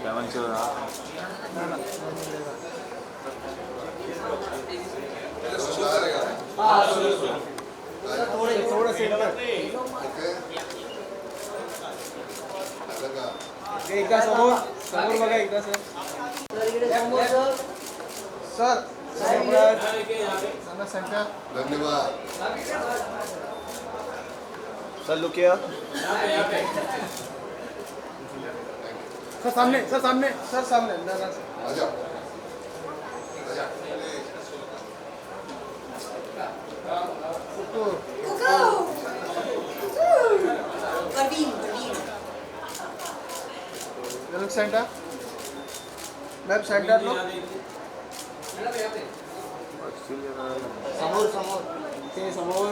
Lemon चल रहा थोड़ा सेंटर एकदा समोर समोर बघा एकदा सर सर सेंटर धन्यवाद सर लुक हियर सर सामने सर सामने सर सामने ना सर आ जाओ लुक सेंटर मैम सेंटर लो समोर समोर ते समोर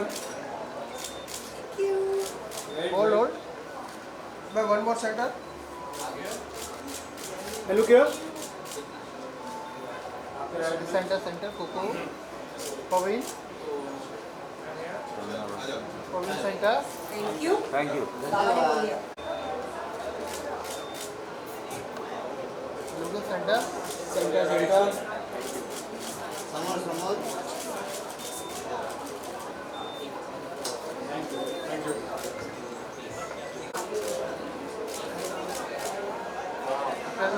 hold hold ma'am one more centre look here centre centre कोको Pavin Pavin centre thank you look centre centre centre समोर समोर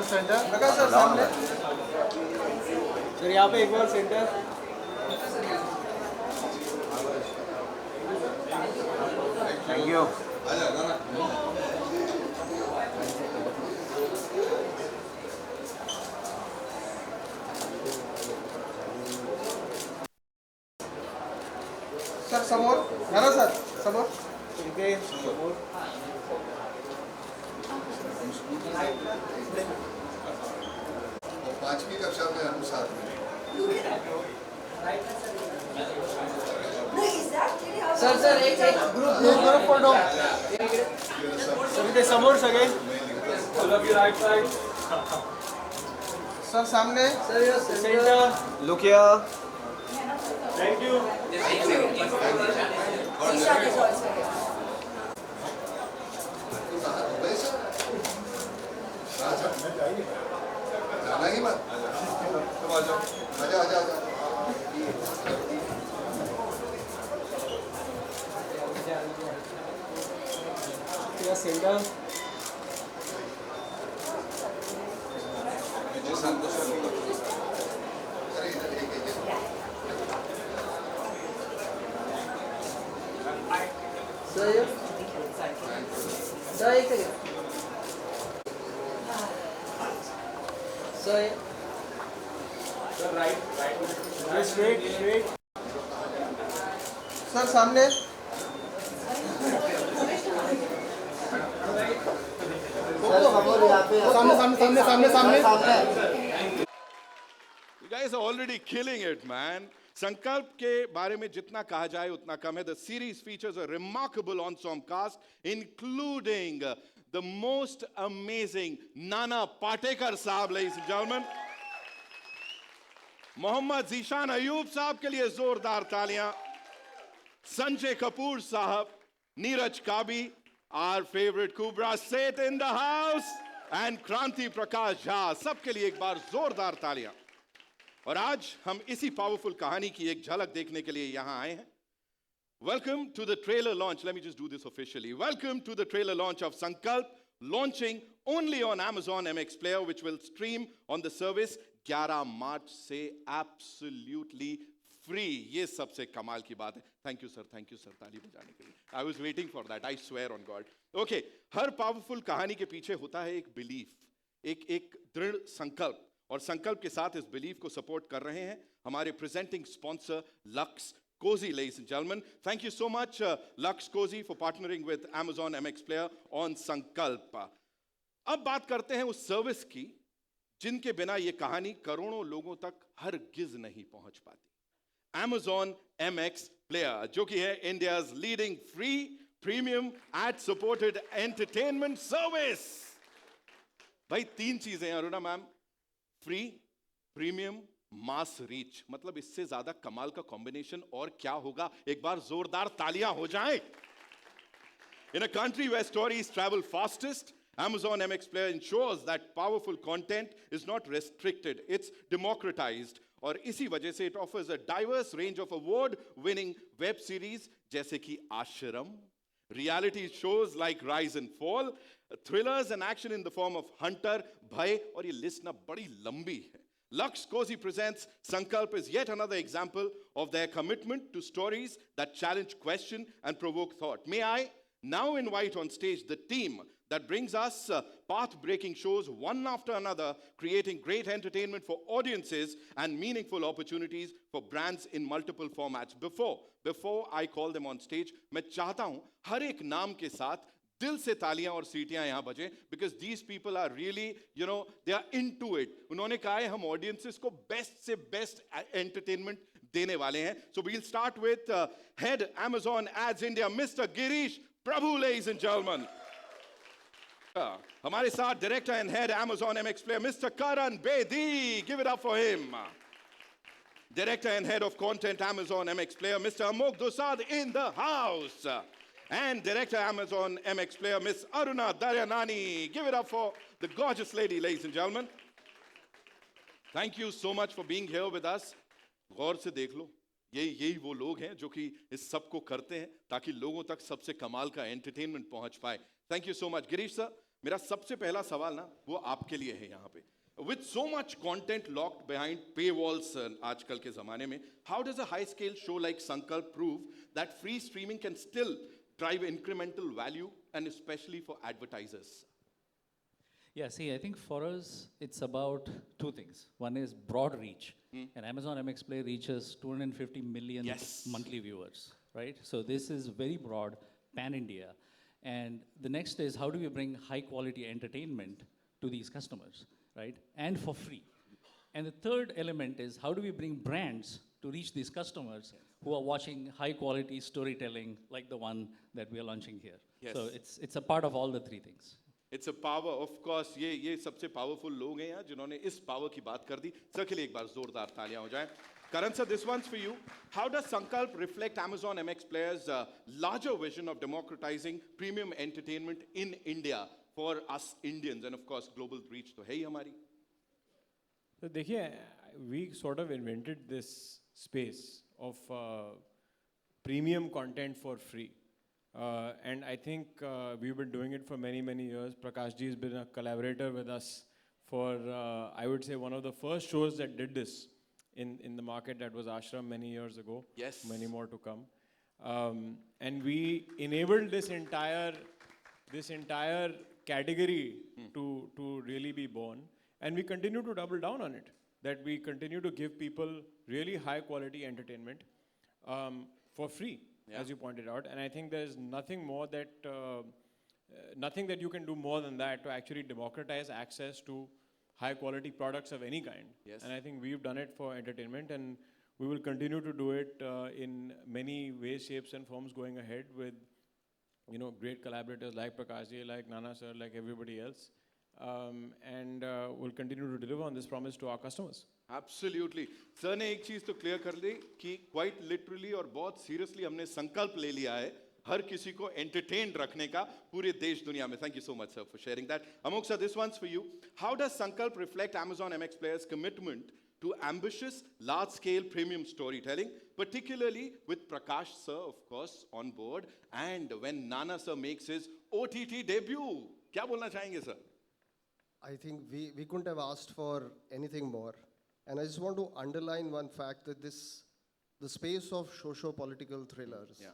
सेंटर लगा सर सामने सर यहाँ पे एक बार सेंटर थैंक यू सर समोर ना सर समोर इथे समोर और 5वीं कक्षा में हम साथ में सर सर एक ग्रुप फोटो सर इथे समोर सगळे सर सामने centre look here thank you जाना ही मत तुम आ जाओ आजा आजा आजा सेंटर विजय संतोष अरे इधर एक स्ट्रेट सर सामने सामने You guys are already killing it, man. संकल्प के बारे में जितना कहा जाए उतना कम है. The series features a remarkable ensemble cast, including the most amazing Nana Patekar साहब, ladies and gentlemen. Mohammad Zeeshan Ayub साहब के लिए जोरदार तालियां. संजय कपूर साहब, नीरज काबी, our favorite Kubra Seth in the house, and क्रांति प्रकाश झा, सबके लिए एक बार जोरदार तालियां. और आज हम इसी पावरफुल कहानी की एक झलक देखने के लिए यहां आए हैं. Welcome to the trailer launch. Let me just do this officially. Welcome to the trailer launch of Sankalp, launching only on Amazon MX Player, which will stream on the service 11 मार्च से absolutely free. ये सबसे कमाल की बात है. Thank you sir, ताली बजाने के लिए. I was waiting for that. I swear on God. Okay, her powerful कहानी के पीछे होता है एक बिलीफ, एक दृढ़ संकल्प, और संकल्प के साथ इस बिलीफ को सपोर्ट कर रहे हैं हमारे presenting sponsor Lux Cozi. Ladies and gentlemen, thank you so much Lux Cozy for partnering with Amazon MX Player on Sankalp. अब बात करते हैं उस सर्विस की जिनके बिना ये कहानी करोड़ों लोगों तक हरगिज नहीं पहुंच पाती. Amazon MX Player, जो कि है India's leading free premium ad supported entertainment service. भाई तीन चीजें हैं Aruna ma'am, free, premium, mass reach. मतलब इससे ज्यादा कमाल का कॉम्बिनेशन और क्या होगा. एक बार जोरदार तालियां हो जाएं. In a country where stories travel fastest Amazon MX Player ensures that powerful content is not restricted, it's democratized. और इसी वजह से it offers a diverse range of award-winning web series जैसे कि आश्रम, reality shows like Rise and Fall, thrillers and action in the form of Hunter, Bhai, और ये list ना बड़ी लंबी है. Lux Cozy presents Sankalp is yet another example of their commitment to stories that challenge, question, and provoke thought. May I now invite on stage the team that brings us path-breaking shows one after another, creating great entertainment for audiences and meaningful opportunities for brands in multiple formats. Before I call them on stage, मैं चाहता हूं हर एक नाम के साथ दिल से तालियां और सीटियां यहां बजें, because these people are really, they are into it. उन्होंने कहा है हम audiences को best से best entertainment देने वाले हैं. So we'll start with Head Amazon Ads India, Mr. Girish Prabhu, ladies and gentlemen. हमारे साथ Director and Head Amazon MX Player, Mr. Karan Bedi. Give it up for him. Director and Head of Content Amazon MX Player, Mr. Amok Dosad in the house. And Director Amazon MX Player, Miss Aruna Daryanani. Give it up for the gorgeous lady, ladies and gentlemen. Thank you so much for being here with us. गौर से देख लो, यही वो लोग हैं जो कि इस सब को करते हैं ताकि लोगों तक सबसे कमाल का एंटरटेनमेंट पहुंच पाए. Thank you so much, Girish sir. मेरा सबसे पहला सवाल ना वो आपके लिए है यहाँ पे. With so much content locked behind paywalls आजकल के ज़माने में, how does a high-scale show like Sankalp prove that free streaming can still drive incremental value, and especially for advertisers? Yeah, see, I think for us, it's about two things. One is broad reach. And Amazon MX Play reaches 250 million Yes. monthly viewers, right? So this is very broad, pan-India. And the next is how do we bring high-quality entertainment to these customers, right? And for free. And the third element is how do we bring brands to reach these customers who are watching high-quality storytelling like the one that we are launching here. Yes. So it's a part of all the three things. It's a power, of course. ये सबसे powerful लोग हैं यहाँ जिन्होंने इस power की बात कर दी. सर के लिए एक बार जोरदार तालियां हो जाएं. Karan sir, this one's for you. How does Sankalp reflect Amazon MX Player's larger vision of democratizing premium entertainment in India for us Indians, and of course global reach तो है ही हमारी. So देखिए, we sort of invented this space of premium content for free. And I think we've been doing it for many, many years. Prakash ji has been a collaborator with us for, I would say, one of the first shows that did this in the market. That was Ashram many years ago. Yes. Many more to come. And we enabled this entire category to really be born. And we continue to double down on it. That we continue to give people really high quality entertainment for free. Yeah. As you pointed out, and I think there's nothing more that, nothing that you can do more than that to actually democratize access to high quality products of any kind. Yes. And I think we've done it for entertainment, and we will continue to do it in many ways, shapes and forms going ahead with, great collaborators like Prakash ji, like Nana sir, like everybody else. And we'll continue to deliver on this promise to our customers. Absolutely. Sir ने एक चीज तो clear कर ली कि quite literally और बहुत seriously हमने संकल्प ले लिया है हर किसी को entertained रखने का पूरे देश दुनिया में. Thank you so much, sir, for sharing that. Amok sir, this one's for you. How does Sankalp reflect Amazon MX Player's commitment to ambitious, large-scale premium storytelling, particularly with Prakash sir, of course, on board, and when Nana sir makes his OTT debut? क्या बोलना चाहेंगे sir? I think we couldn't have asked for anything more. And I just want to underline one fact that the space of socio-political thrillers, Yeah.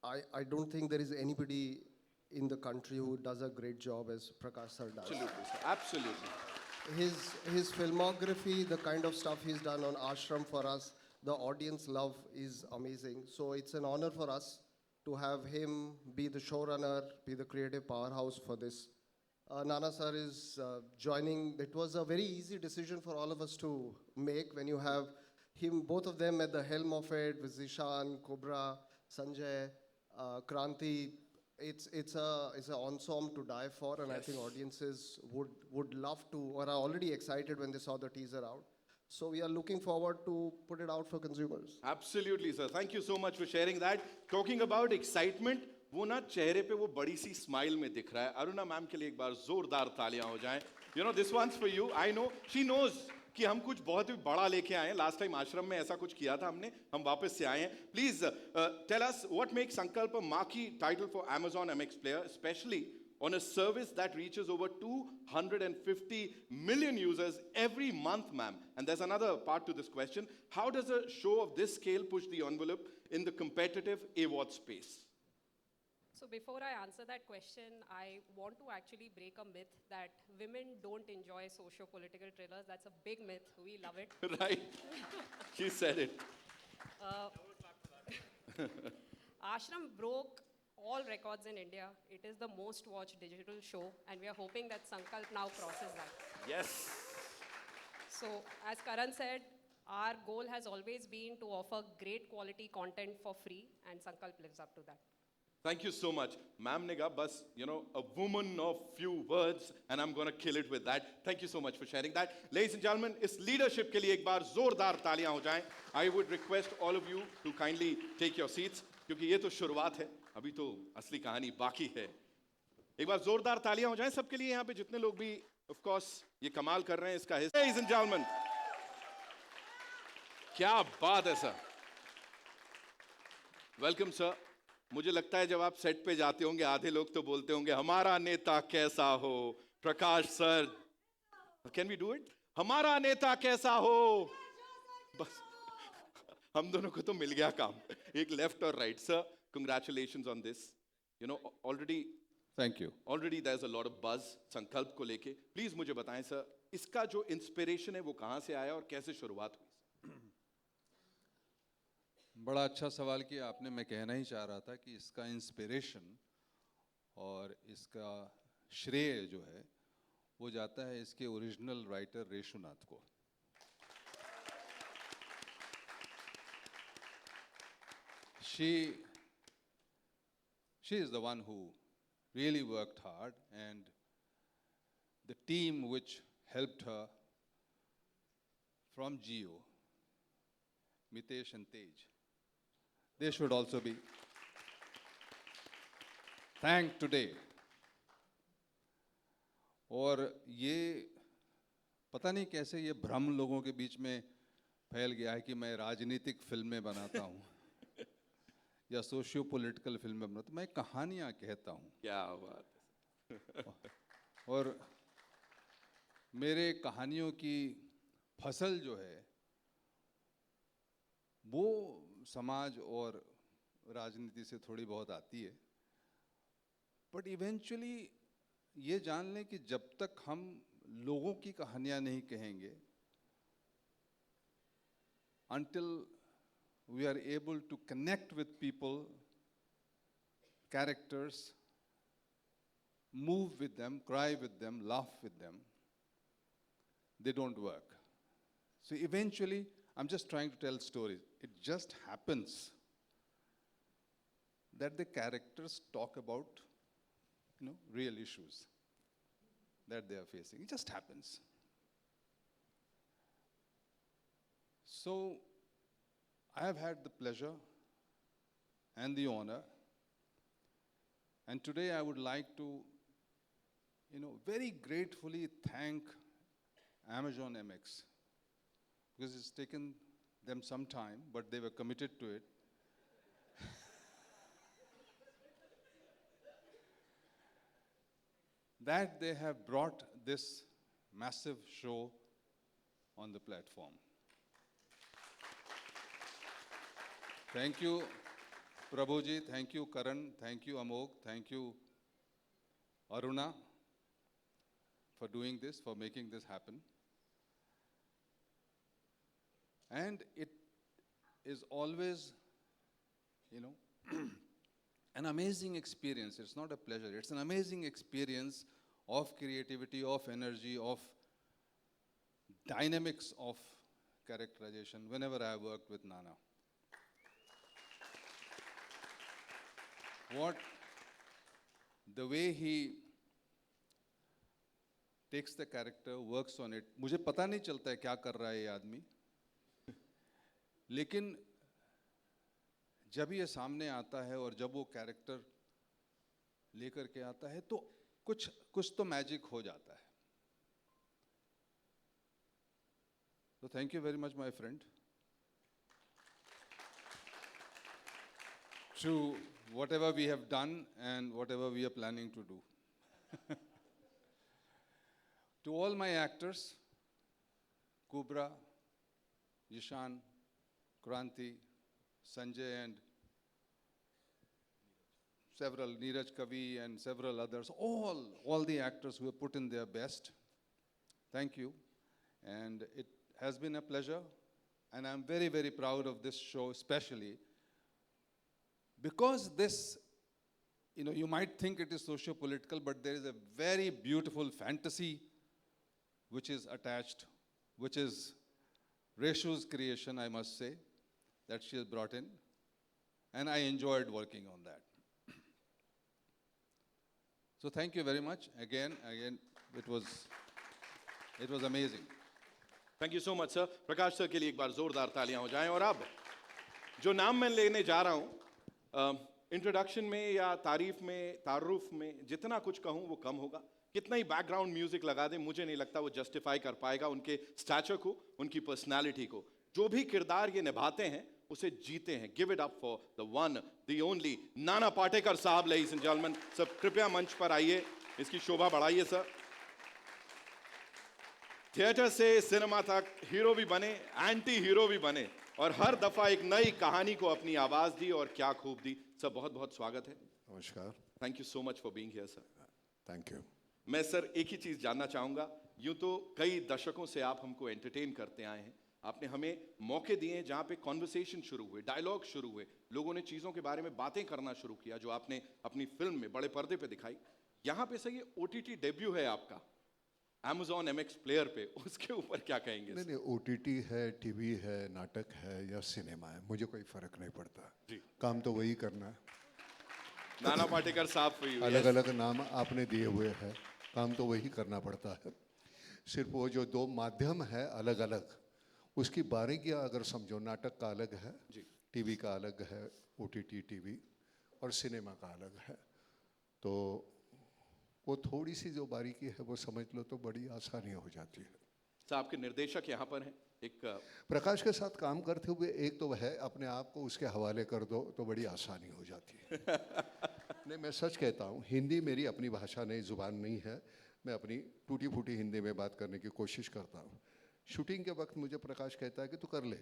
I don't think there is anybody in the country who does a great job as Prakash sir does. Absolutely, sir. Absolutely. His filmography, the kind of stuff he's done on Ashram for us, the audience love is amazing. So it's an honor for us to have him be the showrunner, be the creative powerhouse for this. Nana sir is joining. It was a very easy decision for all of us to make when you have him, both of them at the helm of it, with Zishan, Cobra, Sanjay, Kranti. It's an ensemble to die for, and I think audiences would love to, or are already excited when they saw the teaser out. So we are looking forward to put it out for consumers. Absolutely, sir. Thank you so much for sharing that. Talking about excitement, वो ना चेहरे पे वो बड़ी सी smile में दिख रहा है। अरुणा मैम के लिए एक बार जोरदार तालियां हो जाएं। You know this one's for you. I know she knows कि हम कुछ बहुत ही बड़ा लेके आए हैं। लास्ट टाइम आश्रम में ऐसा कुछ किया था हमने, हम वापस से आए हैं। Please tell us what makes Sankalp a marquee title for Amazon MX Player, especially on a service that reaches over 250 million users every month, ma'am. And there's another part to this question. How does a show of this scale push the envelope in the competitive AWOD space? So before I answer that question, I want to actually break a myth that women don't enjoy socio-political thrillers. That's a big myth. We love it. Right. She said it. Ashram broke all records in India. It is the most watched digital show, and we are hoping that Sankalp now crosses that. Yes. So, as Karan said, our goal has always been to offer great quality content for free, and Sankalp lives up to that. Thank you so much. Ma'am ne kaha, bas, you know, a woman of few words, and I'm going to kill it with that. Thank you so much for sharing that. Ladies and gentlemen, is leadership ke liye ek baar zordar taaliyan ho jaएं. I would request all of you to kindly take your seats, क्योंकि ये तो शुरुआत है, अभी तो असली कहानी बाकी है. एक बार जोरदार तालियां हो जाएं सबके लिए, यहाँ पे जितने लोग भी of course ये कमाल कर रहे हैं इसका हिस्सा. Ladies and gentlemen, क्या बात है सर. Welcome sir. मुझे लगता है जब आप सेट पे जाते होंगे आधे लोग तो बोलते होंगे हमारा नेता कैसा हो. Prakash sir, can we do it? हमारा नेता कैसा हो. बस हम दोनों को तो मिल गया काम, एक लेफ्ट और right. Sir, congratulations on this. You know already thank you. Already there is a lot of buzz Sankalp को लेके. प्लीज मुझे बताएं सर, इसका जो इंस्पिरेशन है वो कहां से आया और कैसे शुरुआत हुई? बड़ा अच्छा सवाल किया आपने. मैं कहना ही चाह रहा था कि इसका इंस्पिरेशन और इसका श्रेय जो है वो जाता है इसके ओरिजिनल राइटर रेशुनाथ को. She is the one who really worked hard, and the team which helped her from Jio, Mitesh and Tej, they should also be thanked today. और ये पता नहीं कैसे ये भ्रम लोगों के बीच में फैल गया है कि मैं राजनीतिक फिल्में बनाता हूँ या सोशियो पॉलिटिकल फिल्में बनाता हूँ. मैं कहानियाँ कहता हूँ. क्या बात. और मेरे कहानियों की फसल जो है वो समाज और राजनीति से थोड़ी बहुत आती है. बट इवेंचुअली ये जान लें कि जब तक हम लोगों की कहानियाँ नहीं कहेंगे, until we are able to connect with people, characters, move with them, cry with them, laugh with them, they don't work. So eventually, I'm just trying to tell stories. It just happens that the characters talk about, real issues that they are facing. It just happens. So I have had the pleasure and the honor, and today I would like to, very gratefully thank Amazon MX, because it's taken them some time, but they were committed to it. That they have brought this massive show on the platform. Thank you, Prabhuji. Thank you, Karan. Thank you, Amog. Thank you, Aruna, for doing this, for making this happen. And it is always, an amazing experience. It's not a pleasure. It's an amazing experience of creativity, of energy, of dynamics of characterization whenever I have worked with Nana. The way he takes the character, works on it. मुझे पता नहीं चलता है क्या कर रहा है ये आदमी, लेकिन जब ये सामने आता है और जब वो कैरेक्टर लेकर के आता है तो कुछ कुछ तो मैजिक हो जाता है. So thank you very much, my friend, to whatever we have done and whatever we are planning to do. To all my actors, Kubra, Yishan, Kranti, Sanjay, and several, Neeraj Kavi and several others, all the actors who have put in their best, thank you. And it has been a pleasure, and I'm very, very proud of this show, especially because this, you might think it is socio-political, but there is a very beautiful fantasy which is attached, which is Reshu's creation, I must say, that she has brought in, and I enjoyed working on that. So thank you very much. Again, it was amazing. Thank you so much sir. Prakash sir के लिए एक बार जोरदार तालियां हो जाएं. और अब जो नाम मैं लेने जा रहा हूं, इंट्रोडक्शन में या तारीफ में, तारुफ में जितना कुछ कहूं वो कम होगा. कितना ही बैकग्राउंड म्यूजिक लगा दें, मुझे नहीं लगता वो जस्टिफाई कर पाएगा उनके स्टैचर को, उनकी पर्सनालिटी को. जो भी किरदार ये निभाते हैं उसे जीते हैं. Give it up for the one, the only Nana Patekar साहब. लेडीज एंड जेंटलमैन, सब कृपया मंच पर आइए, इसकी शोभा बढ़ाइए सर. थिएटर से सिनेमा तक हीरो भी बने, एंटी हीरो भी बने, और हर दफा एक नई कहानी को अपनी आवाज दी, और क्या खूब दी. सर बहुत बहुत स्वागत है. नमस्कार. Thank you so much for being here sir. Thank you. मैं सर एक ही चीज जानना चाहूंगा. यूं तो कई दशकों से आप हमको एंटरटेन करते आए हैं. आपने हमें मौके दिए जहां पे कॉन्वर्सेशन शुरू हुए, डायलॉग शुरू हुए, लोगों ने चीजों के बारे में बातें करना शुरू किया, जो आपने अपनी फिल्म में बड़े पर्दे पे दिखाई. यहां पे सर ये OTT डेब्यू है आपका, Amazon MX प्लेयर पे, उसके ऊपर क्या कहेंगे? नहीं, OTT है, टीवी है, नाटक है या सिनेमा है, मुझे कोई फर्क नहीं पड़ता जी. काम तो वही करना है. नाना पाटेकर साहब अलग अलग नाम आपने दिए हुए हैं, काम तो वही करना पड़ता है. सिर्फ वो जो दो माध्यम है अलग अलग, उसकी बारीकियाँ अगर समझो, नाटक का अलग है, टीवी का अलग है, OTT टीवी, और सिनेमा का अलग है, तो वो थोड़ी सी जो बारीकी है वो समझ लो तो बड़ी आसानी हो जाती है. सर आपके निर्देशक यहाँ पर हैं. एक प्रकाश के साथ काम करते हुए एक तो है, अपने आप को उसके हवाले कर दो तो बड़ी आसानी हो जाती है. नहीं, मैं सच कहता हूँ, हिंदी मेरी अपनी भाषा नहीं, ज़ुबान नहीं है. मैं अपनी टूटी फूटी हिंदी में बात करने की कोशिश करता हूँ. शूटिंग के वक्त मुझे प्रकाश कहता है कि तू कर ले,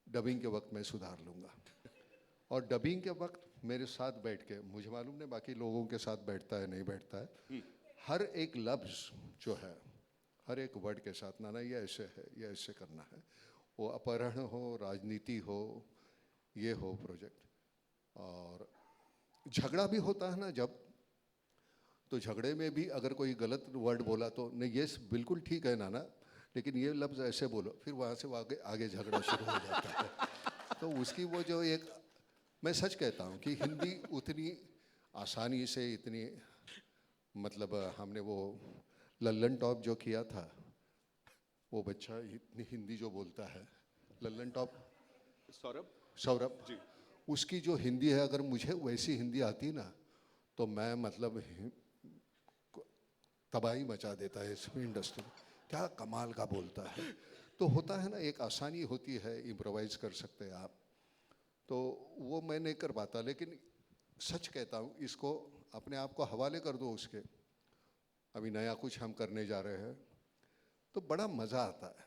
डबिंग के वक्त मैं सुधार लूँगा. और डबिंग के वक्त मेरे साथ बैठ के, मुझे मालूम नहीं बाकी लोगों के साथ बैठता है नहीं बैठता है, हर एक लफ्ज़ जो है, हर एक वर्ड के साथ, ना ये ऐसे है, ये ऐसे करना है. वो अपहरण हो, राजनीति हो, ये हो प्रोजेक्ट, और झगड़ा भी होता है ना जब, तो झगड़े में भी अगर कोई गलत वर्ड बोला तो नहीं, ये बिल्कुल ठीक है नाना, लेकिन ये लफ्ज़ ऐसे बोलो, फिर वहाँ से वो आगे झगड़ा शुरू हो जाता है. तो उसकी वो जो एक, मैं सच कहता हूँ कि हिंदी उतनी आसानी से, इतनी मतलब हमने वो लल्लन टॉप जो किया था, वो बच्चा इतनी हिंदी जो बोलता है, लल्लन टॉप सौरभ जी, उसकी जो हिंदी है, अगर मुझे वैसी हिंदी आती ना तो मैं मतलब तबाही मचा देता है इस इंडस्ट्री में. क्या कमाल का बोलता है. तो होता है ना, एक आसानी होती है, इम्प्रोवाइज कर सकते हैं आप, तो वो मैं नहीं कर पाता. लेकिन सच कहता हूँ, इसको अपने आप को हवाले कर दो उसके, अभी नया कुछ हम करने जा रहे हैं तो बड़ा मज़ा आता है.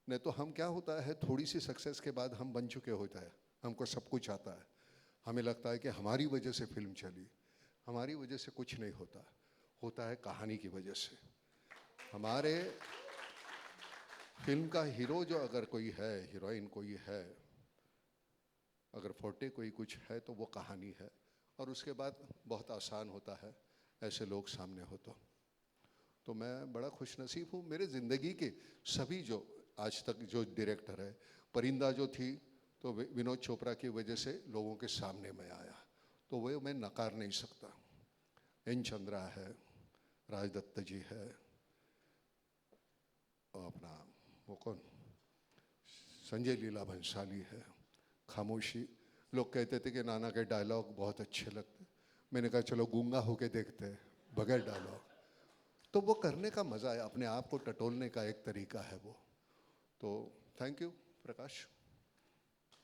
नहीं तो हम क्या होता है, थोड़ी सी सक्सेस के बाद हम बन चुके होता है, हमको सब कुछ आता है, हमें लगता है कि हमारी वजह से फिल्म चली. हमारी वजह से कुछ नहीं होता, होता है कहानी की वजह से. हमारे फिल्म का हीरो जो अगर कोई है, हीरोइन कोई है, अगर फोर्टे कोई कुछ है तो वो कहानी है, और उसके बाद बहुत आसान होता है ऐसे लोग सामने हो तो मैं बड़ा खुशनसीब हूँ. मेरे ज़िंदगी के सभी जो आज तक जो डायरेक्टर है, परिंदा जो थी तो विनोद चोपड़ा की वजह से लोगों के सामने में आया, तो वो मैं नकार नहीं सकता. एन चंद्रा है, राजदत्त जी है, और अपना वो कौन, संजय लीला भंसाली है. खामोशी, लोग कहते थे कि नाना के डायलॉग बहुत अच्छे लगते, मैंने कहा चलो गूंगा होके देखते हैं, बगैर डायलॉग। तो वो करने का मज़ा है, अपने आप को टटोलने का एक तरीका है वो। तो थैंक यू प्रकाश,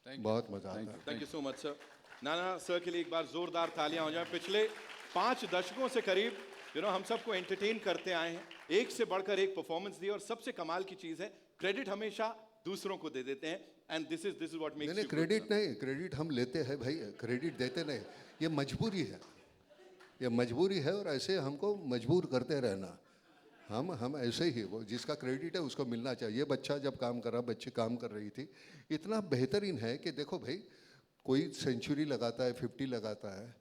बहुत मज़ा आता है। Thank you so much sir. Nana sir के लिए एक बार जोरदार तालियां हो जाएं। पिछले 5 दशकों से करीब हम सबको एंटरटेन करते आए हैं, एक से बढ़कर एक परफॉर्मेंस दी, और सबसे कमाल की चीज है क्रेडिट हमेशा दूसरों को दे देते हैं, and this is what makes नहीं, क्रेडिट नहीं, क्रेडिट हम लेते हैं भाई, क्रेडिट देते नहीं। ये मजबूरी है, ये मजबूरी है, और ऐसे हमको मजबूर करते रहना। हम ऐसे ही, वो जिसका क्रेडिट है उसको मिलना चाहिए। बच्चा जब काम कर रहा, बच्ची काम कर रही थी, इतना बेहतरीन है कि देखो भाई, कोई सेंचुरी लगाता है, 50 लगाता है,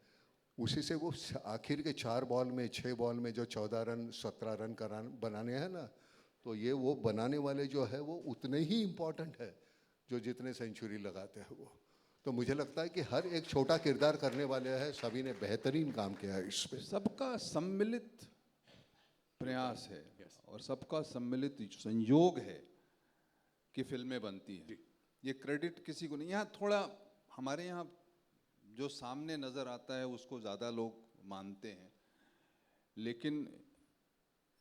उसी से वो आखिर के 4 बॉल में 6 बॉल में जो 14 रन 17 रन का रन बनाने हैं ना, तो ये वो बनाने वाले जो है वो उतने ही इम्पोर्टेंट है जो जितने सेंचुरी लगाते हैं वो। तो मुझे लगता है कि हर एक छोटा किरदार करने वाले हैं, सभी ने बेहतरीन काम किया है इस पे। सबका सम्मिलित प्रयास है और सबका सम्मिलित संयोग है कि फिल्में बनती हैं। ये क्रेडिट किसी को नहीं। यहाँ थोड़ा हमारे यहाँ जो सामने नज़र आता है उसको ज़्यादा लोग मानते हैं, लेकिन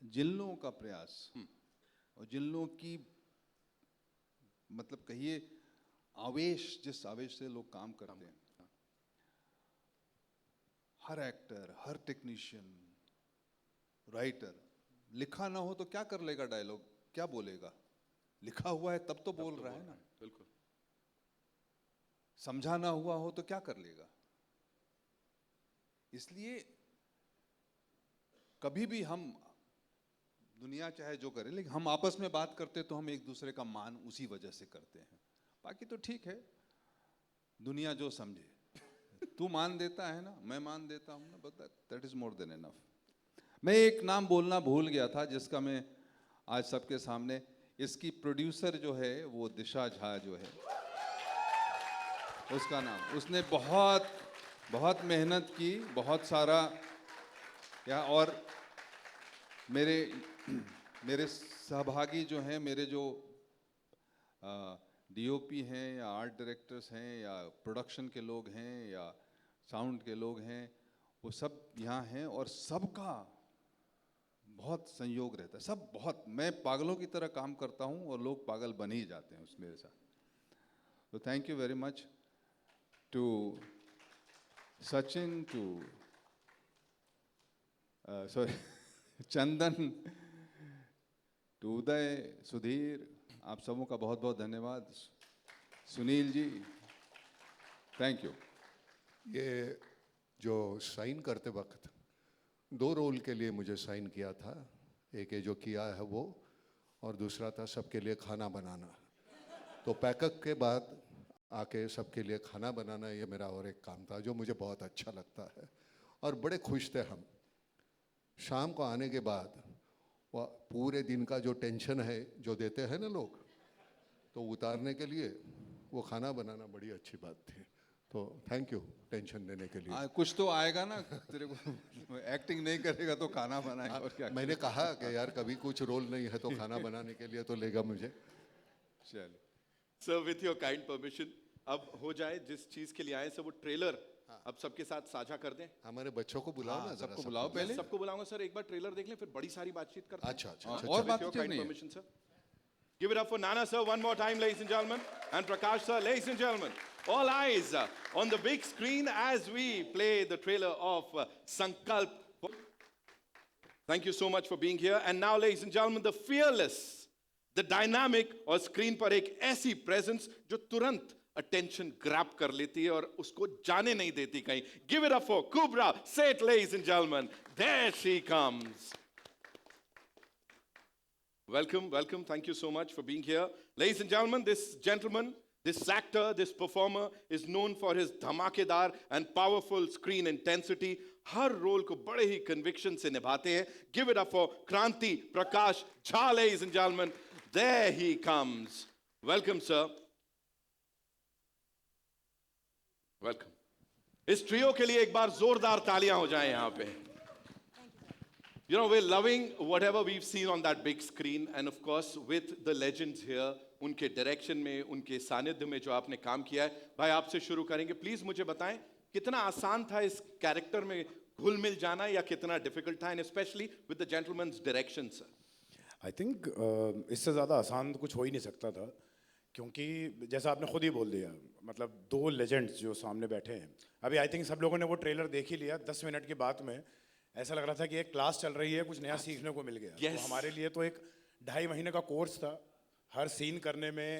जिन लोगों का प्रयास और जिन लोगों की मतलब कहिए आवेश, जिस आवेश से लोग काम करते हैं, हर एक्टर, हर टेक्नीशियन, राइटर, लिखा ना हो तो क्या कर लेगा डायलॉग, क्या बोलेगा? लिखा हुआ है तब तो बोल रहा है ना। बिल्कुल। समझा ना हुआ हो तो क्या कर लेगा? इसलिए कभी भी हम, दुनिया चाहे जो करे, लेकिन हम आपस में बात करते तो हम एक दूसरे का मान उसी वजह से करते हैं। बाकी तो ठीक है, दुनिया जो समझे। तू मान देता है ना, मैं मान देता हूं ना, but that is more than enough. मैं एक नाम बोलना भूल गया था जिसका मैं आज सबके सामने, इसकी प्रोड्यूसर जो है वो दिशा झा जो है, उसका नाम, उसने बहुत बहुत मेहनत की, बहुत सारा और मेरे सहभागी जो हैं, मेरे जो डीओपी हैं या आर्ट डायरेक्टर्स हैं या प्रोडक्शन के लोग हैं या साउंड के लोग हैं, वो सब यहाँ हैं और सबका बहुत संयोग रहता है। सब बहुत, मैं पागलों की तरह काम करता हूँ और लोग पागल बन ही जाते हैं उस मेरे साथ। तो thank you very much to Sachin, to सॉरी चंदन, टू उदय, सुधीर, आप सबों का बहुत बहुत धन्यवाद। Sunil ji, thank you. ये जो साइन करते वक्त 2 रोल के लिए मुझे साइन किया था, एक ये जो किया है वो, और दूसरा था सबके लिए खाना बनाना। तो पैकअप के बाद आके सबके लिए खाना बनाना, ये मेरा और एक काम था जो मुझे बहुत अच्छा लगता है, और बड़े खुश थे हम। शाम को आने के बाद वो पूरे दिन का जो टेंशन है जो देते हैं ना लोग, तो उतारने के लिए वो खाना बनाना बड़ी अच्छी बात थी। तो थैंक यू टेंशन देने के लिए। कुछ तो आएगा ना तेरे को, एक्टिंग नहीं करेगा तो खाना बनाएगा और क्या। मैंने कहा कि यार कभी कुछ रोल नहीं है तो खाना बनाने के लिए तो लेगा मुझे। चलिए sir, with your kind permission, अब हो जाए जिस चीज के लिए आए सर, वो ट्रेलर अब सबके साथ साझा कर दें। हमारे बच्चों को बुलाओ ना, सबको बुलाओ पहले। सबको बुलाऊंगा सर, एक बार ट्रेलर देख लें, फिर बड़ी सारी बातचीत करते हैं। अच्छा। और बात with your kind permission, sir. Give it up for Nana sir one more time, ladies and gentlemen, and Prakash sir. Ladies and gentlemen, all eyes on the big screen as we play the trailer of Sankalp. Thank you so much for being here. And now, ladies and gentlemen, the fearless, the dynamic, और screen पर एक ऐसी presence जो तुरंत attention grab कर लेती है और उसको जाने नहीं देती कहीं. Give it up for Kubra. Say it, ladies and gentlemen. There she comes. Welcome, welcome. Thank you so much for being here. Ladies and gentlemen, this gentleman, this actor, this performer is known for his dhamakedar and powerful screen intensity. हर role को बड़े ही conviction से निभाते हैं. Give it up for Kranti Prakash Jha, ladies and gentlemen. There he comes. Welcome, sir. Welcome. इस trio के लिए एक बार जोरदार तालियां हो जाएं यहाँ पे. You know, we're loving whatever we've seen on that big screen, and of course with the legends here, उनके डायरेक्शन में, उनके सानिध्य में जो आपने काम किया है. भाई आपसे शुरू करेंगे. प्लीज मुझे बताएं कितना आसान था इस कैरेक्टर में घुल मिल जाना या कितना डिफिकल्ट था, and specially with the gentleman's direction sir? I think इससे ज़्यादा आसान तो कुछ हो ही नहीं सकता था, क्योंकि जैसा आपने खुद ही बोल दिया, मतलब दो लेजेंड्स जो सामने बैठे हैं। अभी आई थिंक सब लोगों ने वो ट्रेलर देख ही लिया, 10 मिनट की बात में ऐसा लग रहा था कि एक क्लास चल रही है, कुछ नया सीखने को मिल गया। तो हमारे लिए तो एक 2.5 महीने का कोर्स था। हर सीन करने में,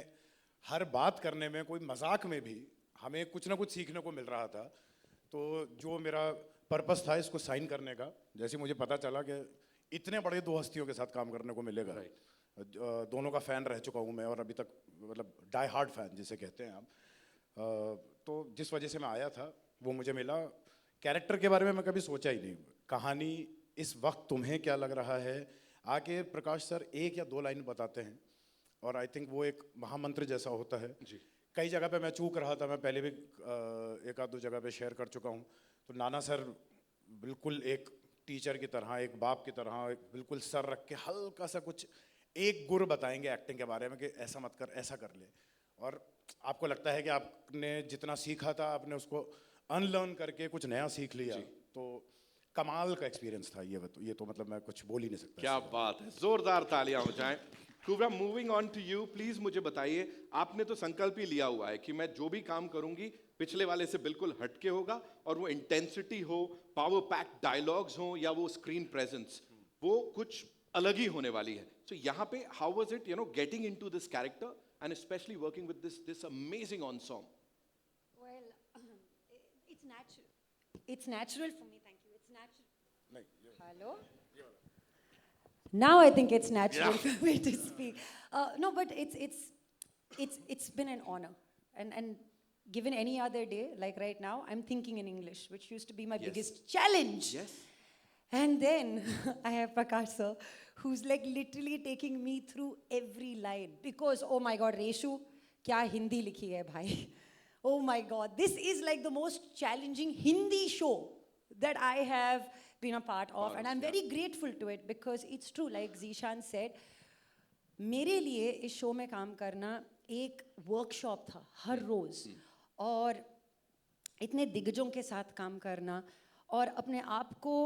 हर बात करने में, कोई मजाक में भी हमें कुछ ना कुछ सीखने को मिल रहा था। तो जो मेरा पर्पस था इसको साइन करने का, जैसे मुझे पता चला कि इतने बड़े दो हस्तियों के साथ काम करने को मिलेगा, दोनों का फ़ैन रह चुका हूँ मैं, और अभी तक मतलब डाई हार्ड फैन जिसे कहते हैं आप, तो जिस वजह से मैं आया था वो मुझे मिला। कैरेक्टर के बारे में मैं कभी सोचा ही नहीं। कहानी इस वक्त तुम्हें क्या लग रहा है, आके प्रकाश सर 1 या 2 लाइन बताते हैं, और आई थिंक वो एक महामंत्र जैसा होता है जी। कई जगह पे मैं चूक रहा था, मैं पहले भी 1 आध 2 जगह पे शेयर कर चुका हूँ। तो नाना सर बिल्कुल एक टीचर की तरह, एक बाप की तरह, एक बिल्कुल सर रख के हल्का सा कुछ एक गुर बताएंगे एक्टिंग के बारे में कि ऐसा मत कर, ऐसा कर ले, और आपको लगता है कि आपने जितना सीखा था आपने उसको अनलर्न करके कुछ नया सीख लिया। तो कमाल का एक्सपीरियंस था ये तो मतलब मैं कुछ बोल ही नहीं सकता। क्या बात है, जोरदार तालियां हो जाएं। Kubbra, moving on to you, please मुझे बताइए, आपने तो संकल्प ही लिया हुआ है कि मैं जो भी काम करूंगी पिछले वाले से बिल्कुल हटके होगा, और वो इंटेंसिटी हो, पावर पैक डायलॉग्स हो, या वो स्क्रीन प्रेजेंस, वो कुछ अलग ही होने वाली है। So यहाँ पे how was it, getting into this character and especially working with this amazing ensemble? Well, it's natural. It's natural for me. Thank you. It's natural. Hello. Now I think it's natural for me to speak. No, but it's been an honor, and given any other day, like right now, I'm thinking in English, which used to be my biggest challenge. Yes. And then I have Prakash sir, who's like literally taking me through every line. Because, oh my God, Reshu, kya Hindi likhi hai bhai. Oh my God, this is like the most challenging Hindi show that I have been a part of. And I'm very grateful to it, because it's true, like Zishan said, मेरे लिए इस show में काम करना एक workshop था हर रोज़, और इतने दिग्गजों के साथ काम करना, और अपने आप को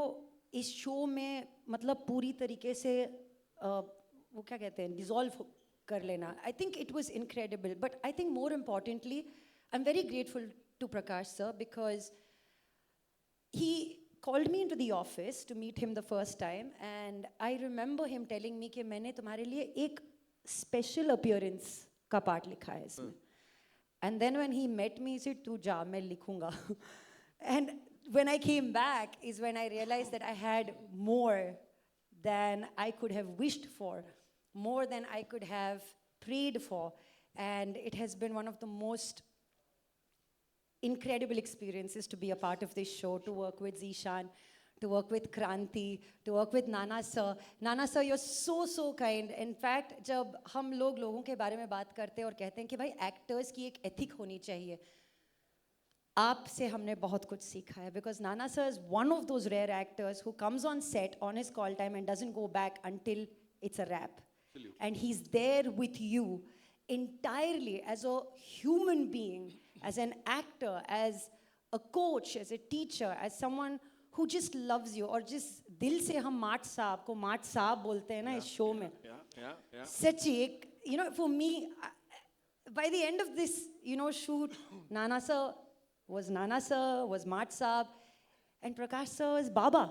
इस शो में मतलब पूरी तरीके से वो क्या कहते हैं, डिसॉल्व कर लेना. I think it was incredible. But I think more importantly I am very grateful to Prakash sir, because he called me into the office to meet him the first time, and I remember him telling me कि मैंने तुम्हारे लिए एक special appearance का part लिखा है इसमें. And then when he met me, he said, "तू जा, मैं लिखूंगा." And when I came back is when I realized that I had more than I could have wished for, more than I could have prayed for, and it has been one of the most incredible experiences to be a part of this show, to work with Zishan, to work with Kranti, to work with Nana sir. Nana sir, you're so kind. In fact, जब हम लोगों के बारे में बात करते हैं और कहते हैं कि भाई एक्टर्स की एक एथिक होनी चाहिए, आपसे हमने बहुत कुछ सीखा है. Because Nana sir is one of those rare actors who comes on set on his call time and doesn't go back until it's a wrap. And he's there with you entirely as a human being, as an actor, as a coach, as a teacher, as someone who just loves you. और जिस दिल से हम माट साहब को माट साहब बोलते हैं ना इस शो में, सच्ची एक, you know, for me, by the end of this, you know, shoot, Nana sir was Maat Saab, and Prakash sir is Baba,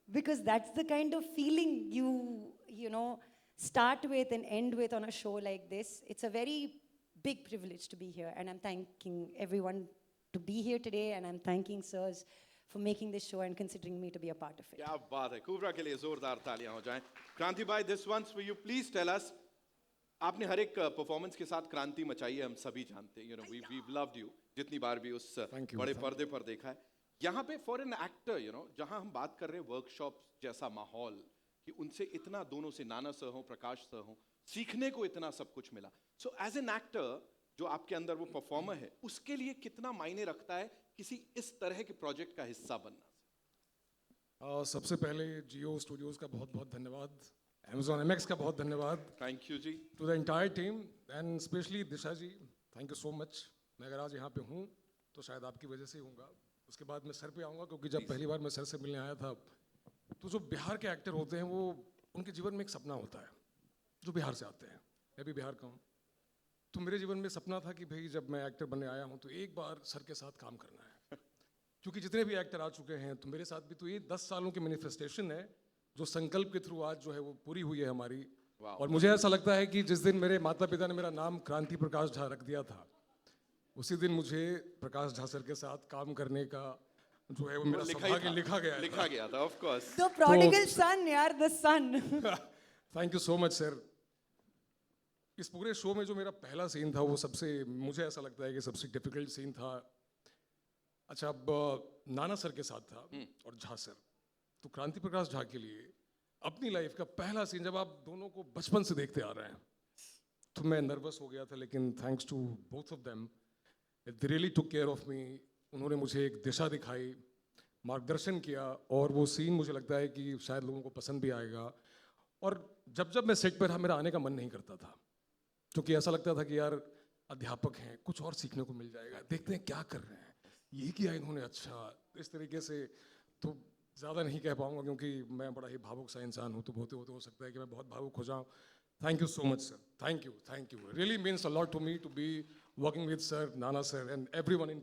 because that's the kind of feeling you know, start with and end with on a show like this. It's a very big privilege to be here, and I'm thanking everyone to be here today, and I'm thanking sirs for making this show and considering me to be a part of it. क्या बात है, कुबरा के लिए जोरदार तालियां हो जाएं. क्रांति भाई, this one's for you. Please tell us, आपने हर एक परफॉर्मेंस के साथ क्रांति मचाई है, हम सभी जानते हैं. You know, we've loved you. जितनी बार भी उस बड़े पर्दे पर देखा है. यहाँ पे for an actor, you know, जहाँ हम बात कर रहे हैं वर्कशॉप जैसा माहौल, कि उनसे इतना, दोनों से, नाना सर हो, प्रकाश सर हो, सीखने को इतना सब कुछ मिला. सो एज एन एक्टर, जो आपके अंदर वो परफॉर्मर है, उसके लिए कितना मायने रखता है किसी इस तरह के प्रोजेक्ट का हिस्सा बनना? सबसे पहले जियो स्टूडियोज का बहुत बहुत धन्यवाद, Amazon MX का बहुत धन्यवाद. Thank you ji. To the entire team and specially Disha ji, thank you so much. मैं अगर आज यहाँ पे हूँ तो शायद आपकी वजह से ही हूँगा. उसके बाद मैं सर पे आऊँगा, क्योंकि जब पहली बार मैं सर से मिलने आया था, तो जो बिहार के एक्टर होते हैं वो उनके जीवन में एक सपना होता है, जो बिहार से आते हैं। मैं भी बिहार का हूँ, तो मेरे जीवन में सपना था कि भाई जब मैं एक्टर बनने आया हूँ तो एक बार सर के साथ काम करना है, क्योंकि जितने भी एक्टर आ चुके हैं तो मेरे साथ भी तो ये 10 सालों की मैनिफेस्टेशन है जो संकल्प के थ्रू आज जो है वो पूरी हुई है हमारी। और मुझे ऐसा लगता है कि जिस दिन मेरे माता पिता ने मेरा नाम क्रांति प्रकाश झा रख दिया था, उसी दिन मुझे प्रकाश झा सर के साथ काम करने का जो है वो मेरा सौभाग्य लिखा गया था, of course. The prodigal son, यार, the son. Thank you so much sir. इस पूरे शो में जो मेरा पहला सीन था वो सबसे, मुझे ऐसा लगता है कि सबसे डिफिकल्ट सीन था। अच्छा, अब नाना सर के साथ था और झा सर, तो क्रांति प्रकाश झा के लिए अपनी लाइफ का पहला सीन, जब आप दोनों को बचपन से देखते आ रहे हैं, तो मैं नर्वस हो गया था, लेकिन thanks to both of them, they really took care of me. उन्होंने मुझे एक दिशा दिखाई, मार्गदर्शन किया, और वो सीन मुझे लगता है कि शायद लोगों को पसंद भी आएगा। और जब जब मैं सेट पर था, मेरा आने का मन नहीं करता था, क्योंकि ऐसा लगता था कि यार अध्यापक हैं, कुछ और सीखने को मिल जाएगा, देखते हैं क्या कर रहे हैं, ये किया इन्होंने, अच्छा, इस तरीके से। तो ज़्यादा नहीं कह पाऊँगा क्योंकि मैं बड़ा ही भावुक सा इंसान हूँ, तो होते होते हो सकता है कि मैं बहुत भावुक हो जाऊँ। Thank you so much sir, thank you, really means a lot to me to be working with sir, Nana sir and everyone in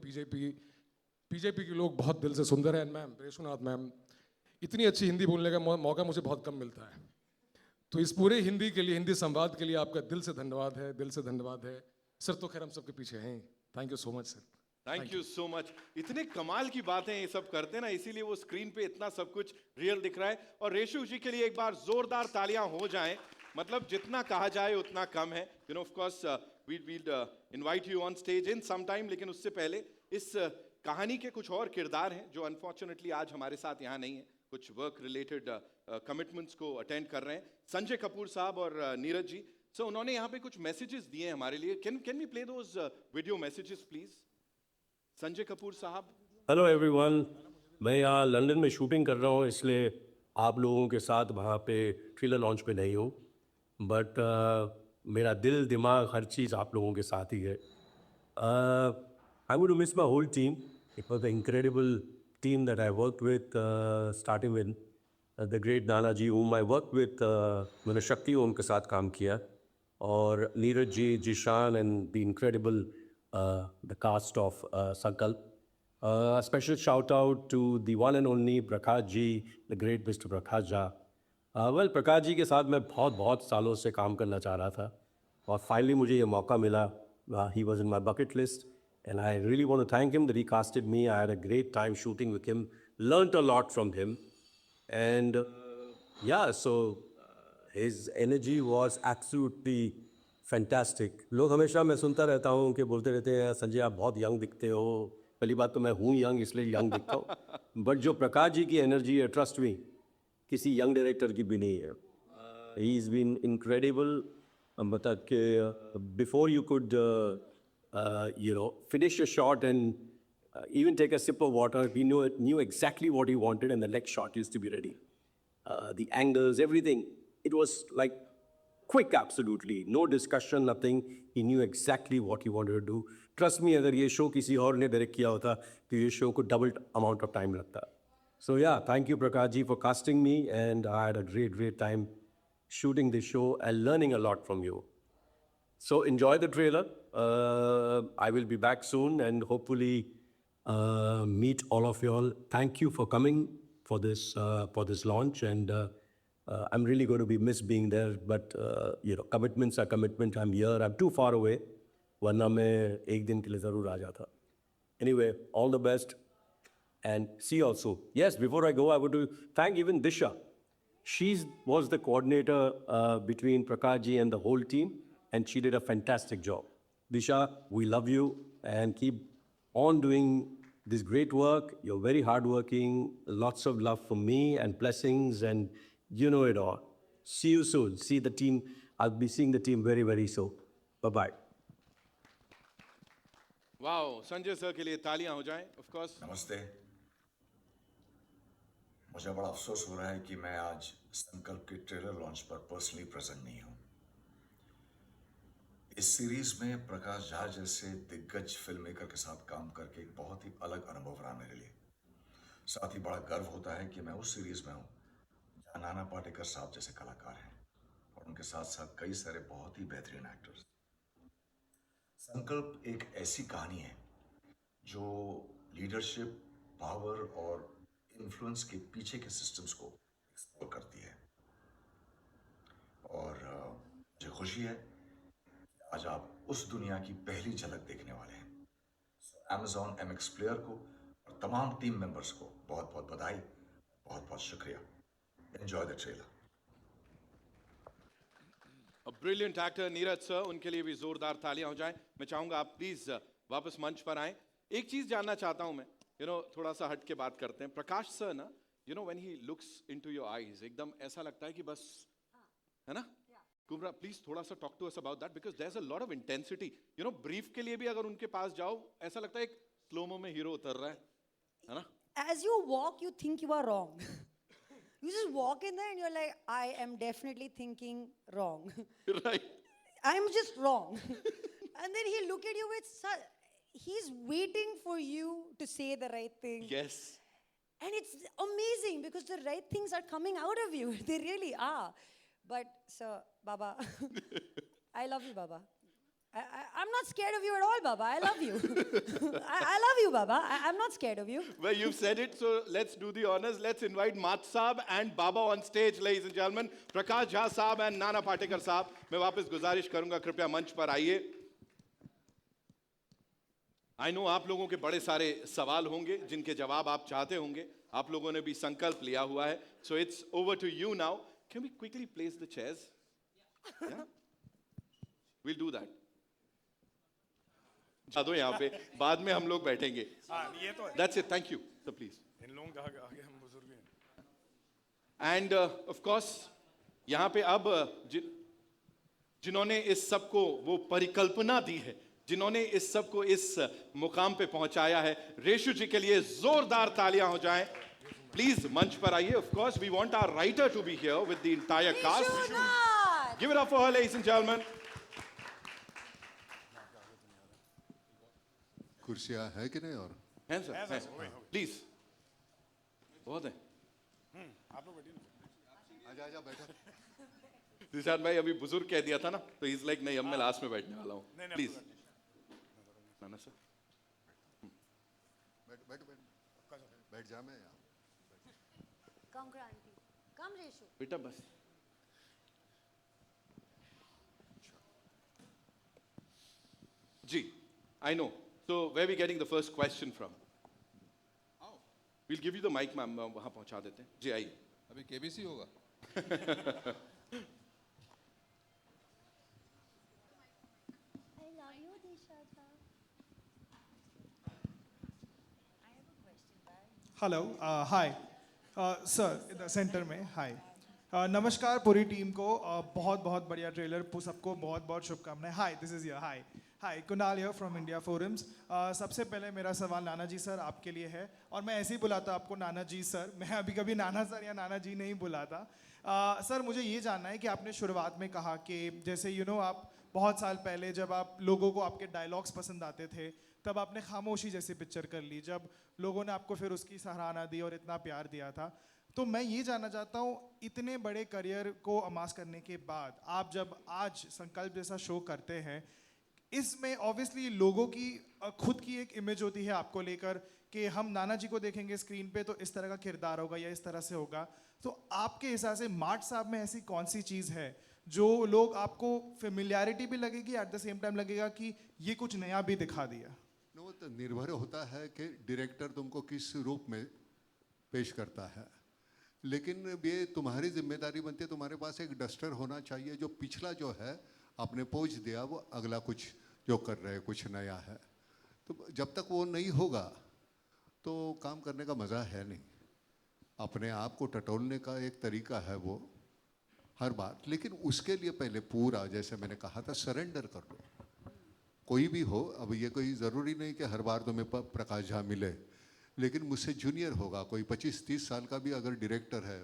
BJP के लोग बहुत दिल से सुंदर हैं। मैम रेशुनाथ मैम, इतनी अच्छी हिंदी बोलने का मौका मुझे बहुत कम मिलता है, तो इस पूरे हिंदी के लिए, हिंदी संवाद के लिए आपका दिल से धन्यवाद है सर। तो खैर हम सबके पीछे हैं। Thank you so much sir. Thank you so much. इतने कमाल की बातें ये सब करते हैं ना, इसीलिए वो स्क्रीन पे इतना सब कुछ रियल दिख रहा है। और रेशु जी के लिए एक बार जोरदार तालियां हो जाएं, मतलब जितना कहा जाए उतना कम है। You know, of course we'll invite you on stage in some time, लेकिन उससे पहले इस कहानी के कुछ और किरदार हैं जो अनफॉर्चुनेटली आज हमारे साथ यहाँ नहीं है, कुछ वर्क रिलेटेड कमिटमेंट्स को अटेंड कर रहे हैं। संजय कपूर साहब और नीरज जी, सो उन्होंने यहाँ पे कुछ मैसेजेस दिए हैं हमारे लिए। Can we play those videos messages please? Sanjay Kapoor साहब। हेलो एवरीवन, मैं यहाँ लंदन में शूटिंग कर रहा हूँ, इसलिए आप लोगों के साथ वहाँ पे ट्रेलर लॉन्च पे नहीं हूँ, बट मेरा दिल दिमाग हर चीज़ आप लोगों के साथ ही है। I would miss my whole team. It was the incredible team that I work with, starting with the great Nana ji whom I worked with, मैंने शक्ति ओम के साथ काम किया, और Neeraj ji, Zeeshan and the incredible the cast of Sankalp. A special shout out to the one and only Prakash ji, the great Mr. Prakash Jha. Well, Prakash ji के साथ मैं बहुत सालों से काम करना चाह रहा था, और finally मुझे ये मौका मिला। He was in my bucket list, and I really want to thank him that he casted me. I had a great time shooting with him, learnt a lot from him, and yeah, so his energy was absolutely fantastic. लोग हमेशा, मैं सुनता रहता हूँ कि बोलते रहते हैं संजय आप बहुत यंग दिखते हो। पहली बात तो मैं हूँ यंग, इसलिए यंग दिखता हूँ, बट जो प्रकाश जी की एनर्जी है, ट्रस्ट मी, किसी यंग डायरेक्टर की भी नहीं है। He is been incredible. मतलब कि before you could you know finish a shot and even take a sip of water, we knew exactly what he wanted, and the next shot used to be ready. The angles, everything, it was like quick, absolutely, no discussion, nothing. He knew exactly what he wanted to do. Trust me, अगर ये show किसी और ने direct किया होता तो ये show को double amount of time लगता. So yeah, thank you Prakash ji for casting me, and I had a great time shooting this show and learning a lot from you. So enjoy the trailer. I will be back soon and hopefully meet all of you all. Thank you for coming for this launch, and I'm really going to be miss being there, but you know, commitments are commitment. I'm here. I'm too far away. वरना मैं एक दिन के लिए ज़रूर आ जाता. Anyway, all the best, and see you also. Yes, before I go, I would thank even Disha. She was the coordinator between Prakash ji and the whole team, and she did a fantastic job. Disha, we love you, and keep on doing this great work. You're very hardworking. Lots of love from me and blessings, and you know it all. See you soon. See the team. I'll be seeing the team very soon. Bye-bye. Wow, Sanjay sir के लिए तालियां हो जाएं, of course. नमस्ते। मुझे बड़ा अफसोस हो रहा है कि मैं आज संकल्प के ट्रेलर लॉन्च पर पर्सनली प्रेजेंट नहीं हूं। इस सीरीज में प्रकाश झा जैसे दिग्गज फिल्म मेकर के साथ काम करके एक बहुत ही अलग अनुभव रहा मेरे लिए। साथ ही बड़ा गर्व होता है कि मैं उस सीरीज में हूँ जहाँ नाना पाटेकर साहब जैसे कलाकार हैं और उनके साथ साथ कई सारे बहुत ही बेहतरीन एक्टर्स। संकल्प एक ऐसी कहानी है जो लीडरशिप, पावर और इन्फ्लुएंस के पीछे के सिस्टम्स को एक्सप्लोर करती है। और मुझे खुशी है कि आज आप उस दुनिया की पहली झलक देखने वाले हैं। Amazon MX प्लेयर को और तमाम टीम मेंबर्स को बहुत बहुत बधाई, बहुत बहुत शुक्रिया। Enjoy the trailer. A brilliant actor Neeraj sir, उनके लिए भी जोरदार तालियां हो जाएं। मैं चाहूंगा आप प्लीज वापस मंच पर आएं। एक चीज जानना चाहता हूं मैं, थोड़ा सा हट के बात करते हैं। प्रकाश सर ना, when he looks into your eyes, एकदम ऐसा लगता है कि बस, है ना? कुबरा, प्लीज थोड़ा सा talk to us about that because there is a lot of intensity. Brief के लिए भी अगर उनके पास जाओ, ऐसा लगता है एक स्लोमो में हीरो उतर रहा है ना? As you walk, you think you are wrong. You just walk in there and you're like, I am definitely thinking wrong. Right. I'm just wrong. And then he'll look at you with he's waiting for you to say the right thing. Yes. And it's amazing because the right things are coming out of you. They really are. But, sir, Baba, I love you, Baba. I'm not scared of you at all, Baba. I love you. I love you, Baba. I'm not scared of you. Well, you've said it, so let's do the honors. Let's invite Mat Saab and Baba on stage, ladies and gentlemen. Prakash Jha Saab and Nana Patekar Saab. मैं वापस गुजारिश करूंगा, कृपया मंच पर आइए। I know आप लोगों के बड़े सारे सवाल होंगे जिनके जवाब आप चाहते होंगे। आप लोगों ने भी संकल्प लिया हुआ है। So it's over to you now. Can we quickly place the chairs? Yeah? We'll do that. जा दो यहाँ पे, बाद में हम लोग बैठेंगे। ये तो है। That's it. Thank you. So please. इन लोगों के आगे हम बुजुर्ग हैं। And of course, यहाँ पे अब जिन्होंने इस सब को वो परिकल्पना दी है, जिन्होंने इस सब को इस मुकाम पे पहुंचाया है, रेशु जी के लिए जोरदार तालियां हो जाएं। प्लीज मंच पर आइए। Of course, we want our writer to be here with the entire cast. Give it up for her, ladies and gentlemen. कुर्सियां है कि नहीं और? हैं सर, प्लीज। बहुत है। आप लोग बैठिए। आजा बैठा। निशांत भाई अभी बुजुर्ग कह दिया था ना, तो इज लाइक नहीं, अब मैं लास्ट में बैठने वाला हूँ। Please Nana sir. बैठ जा। मैं Come, Reshu. बेटा बस। जी, I know. So where are we getting the first question from? We'll give you the mic, ma'am, वहाँ पहुँचा देते हैं। जी आइए। अभी केबीसी होगा। I love you, Disha. I have a question, Hello, hi. Sir the centre में हाय। नमस्कार पूरी टीम को। बहुत बहुत बढ़िया ट्रेलर, सबको बहुत बहुत शुभकामनाएं। Hi, this is your hi Kunal here from India forums. सबसे पहले मेरा सवाल नाना जी सर आपके लिए है, और मैं ऐसे ही बुलाता आपको नाना जी सर, मैं अभी कभी नाना सर या नाना जी नहीं बुलाता। सर मुझे ये जानना है कि आपने शुरुआत में कहा कि जैसे आप बहुत साल पहले जब आप लोगों को आपके डायलॉग्स पसंद आते थे, तब आपने खामोशी जैसी पिक्चर कर ली, जब लोगों ने आपको फिर उसकी सराहना दी और इतना प्यार दिया था। तो मैं ये जानना चाहता हूँ, इतने बड़े करियर को अमास करने के बाद आप जब आज संकल्प जैसा शो करते हैं, इसमें ऑब्वियसली लोगों की खुद की एक इमेज होती है आपको लेकर कि हम नाना जी को देखेंगे स्क्रीन पे तो इस तरह का किरदार होगा या इस तरह से होगा। तो आपके हिसाब से मार्ट साहब में ऐसी कौन सी चीज़ है जो लोग आपको फेमिलियरिटी भी लगेगी, एट द सेम टाइम लगेगा कि ये कुछ नया भी दिखा दिया? वो तो निर्भर होता है कि डायरेक्टर तुमको किस रूप में पेश करता है, लेकिन ये तुम्हारी जिम्मेदारी बनती है। तुम्हारे पास एक डस्टर होना चाहिए, जो पिछला जो है आपने पोंछ दिया, वो अगला कुछ जो कर रहे कुछ नया है। तो जब तक वो नहीं होगा तो काम करने का मज़ा है नहीं। अपने आप को टटोलने का एक तरीका है वो हर बार, लेकिन उसके लिए पहले पूरा, जैसे मैंने कहा था, सरेंडर कर दो। कोई भी हो, अब ये कोई ज़रूरी नहीं कि हर बार तुम्हें प्रकाश झा मिले, लेकिन मुझसे जूनियर होगा कोई 25-30 साल का भी अगर डायरेक्टर है,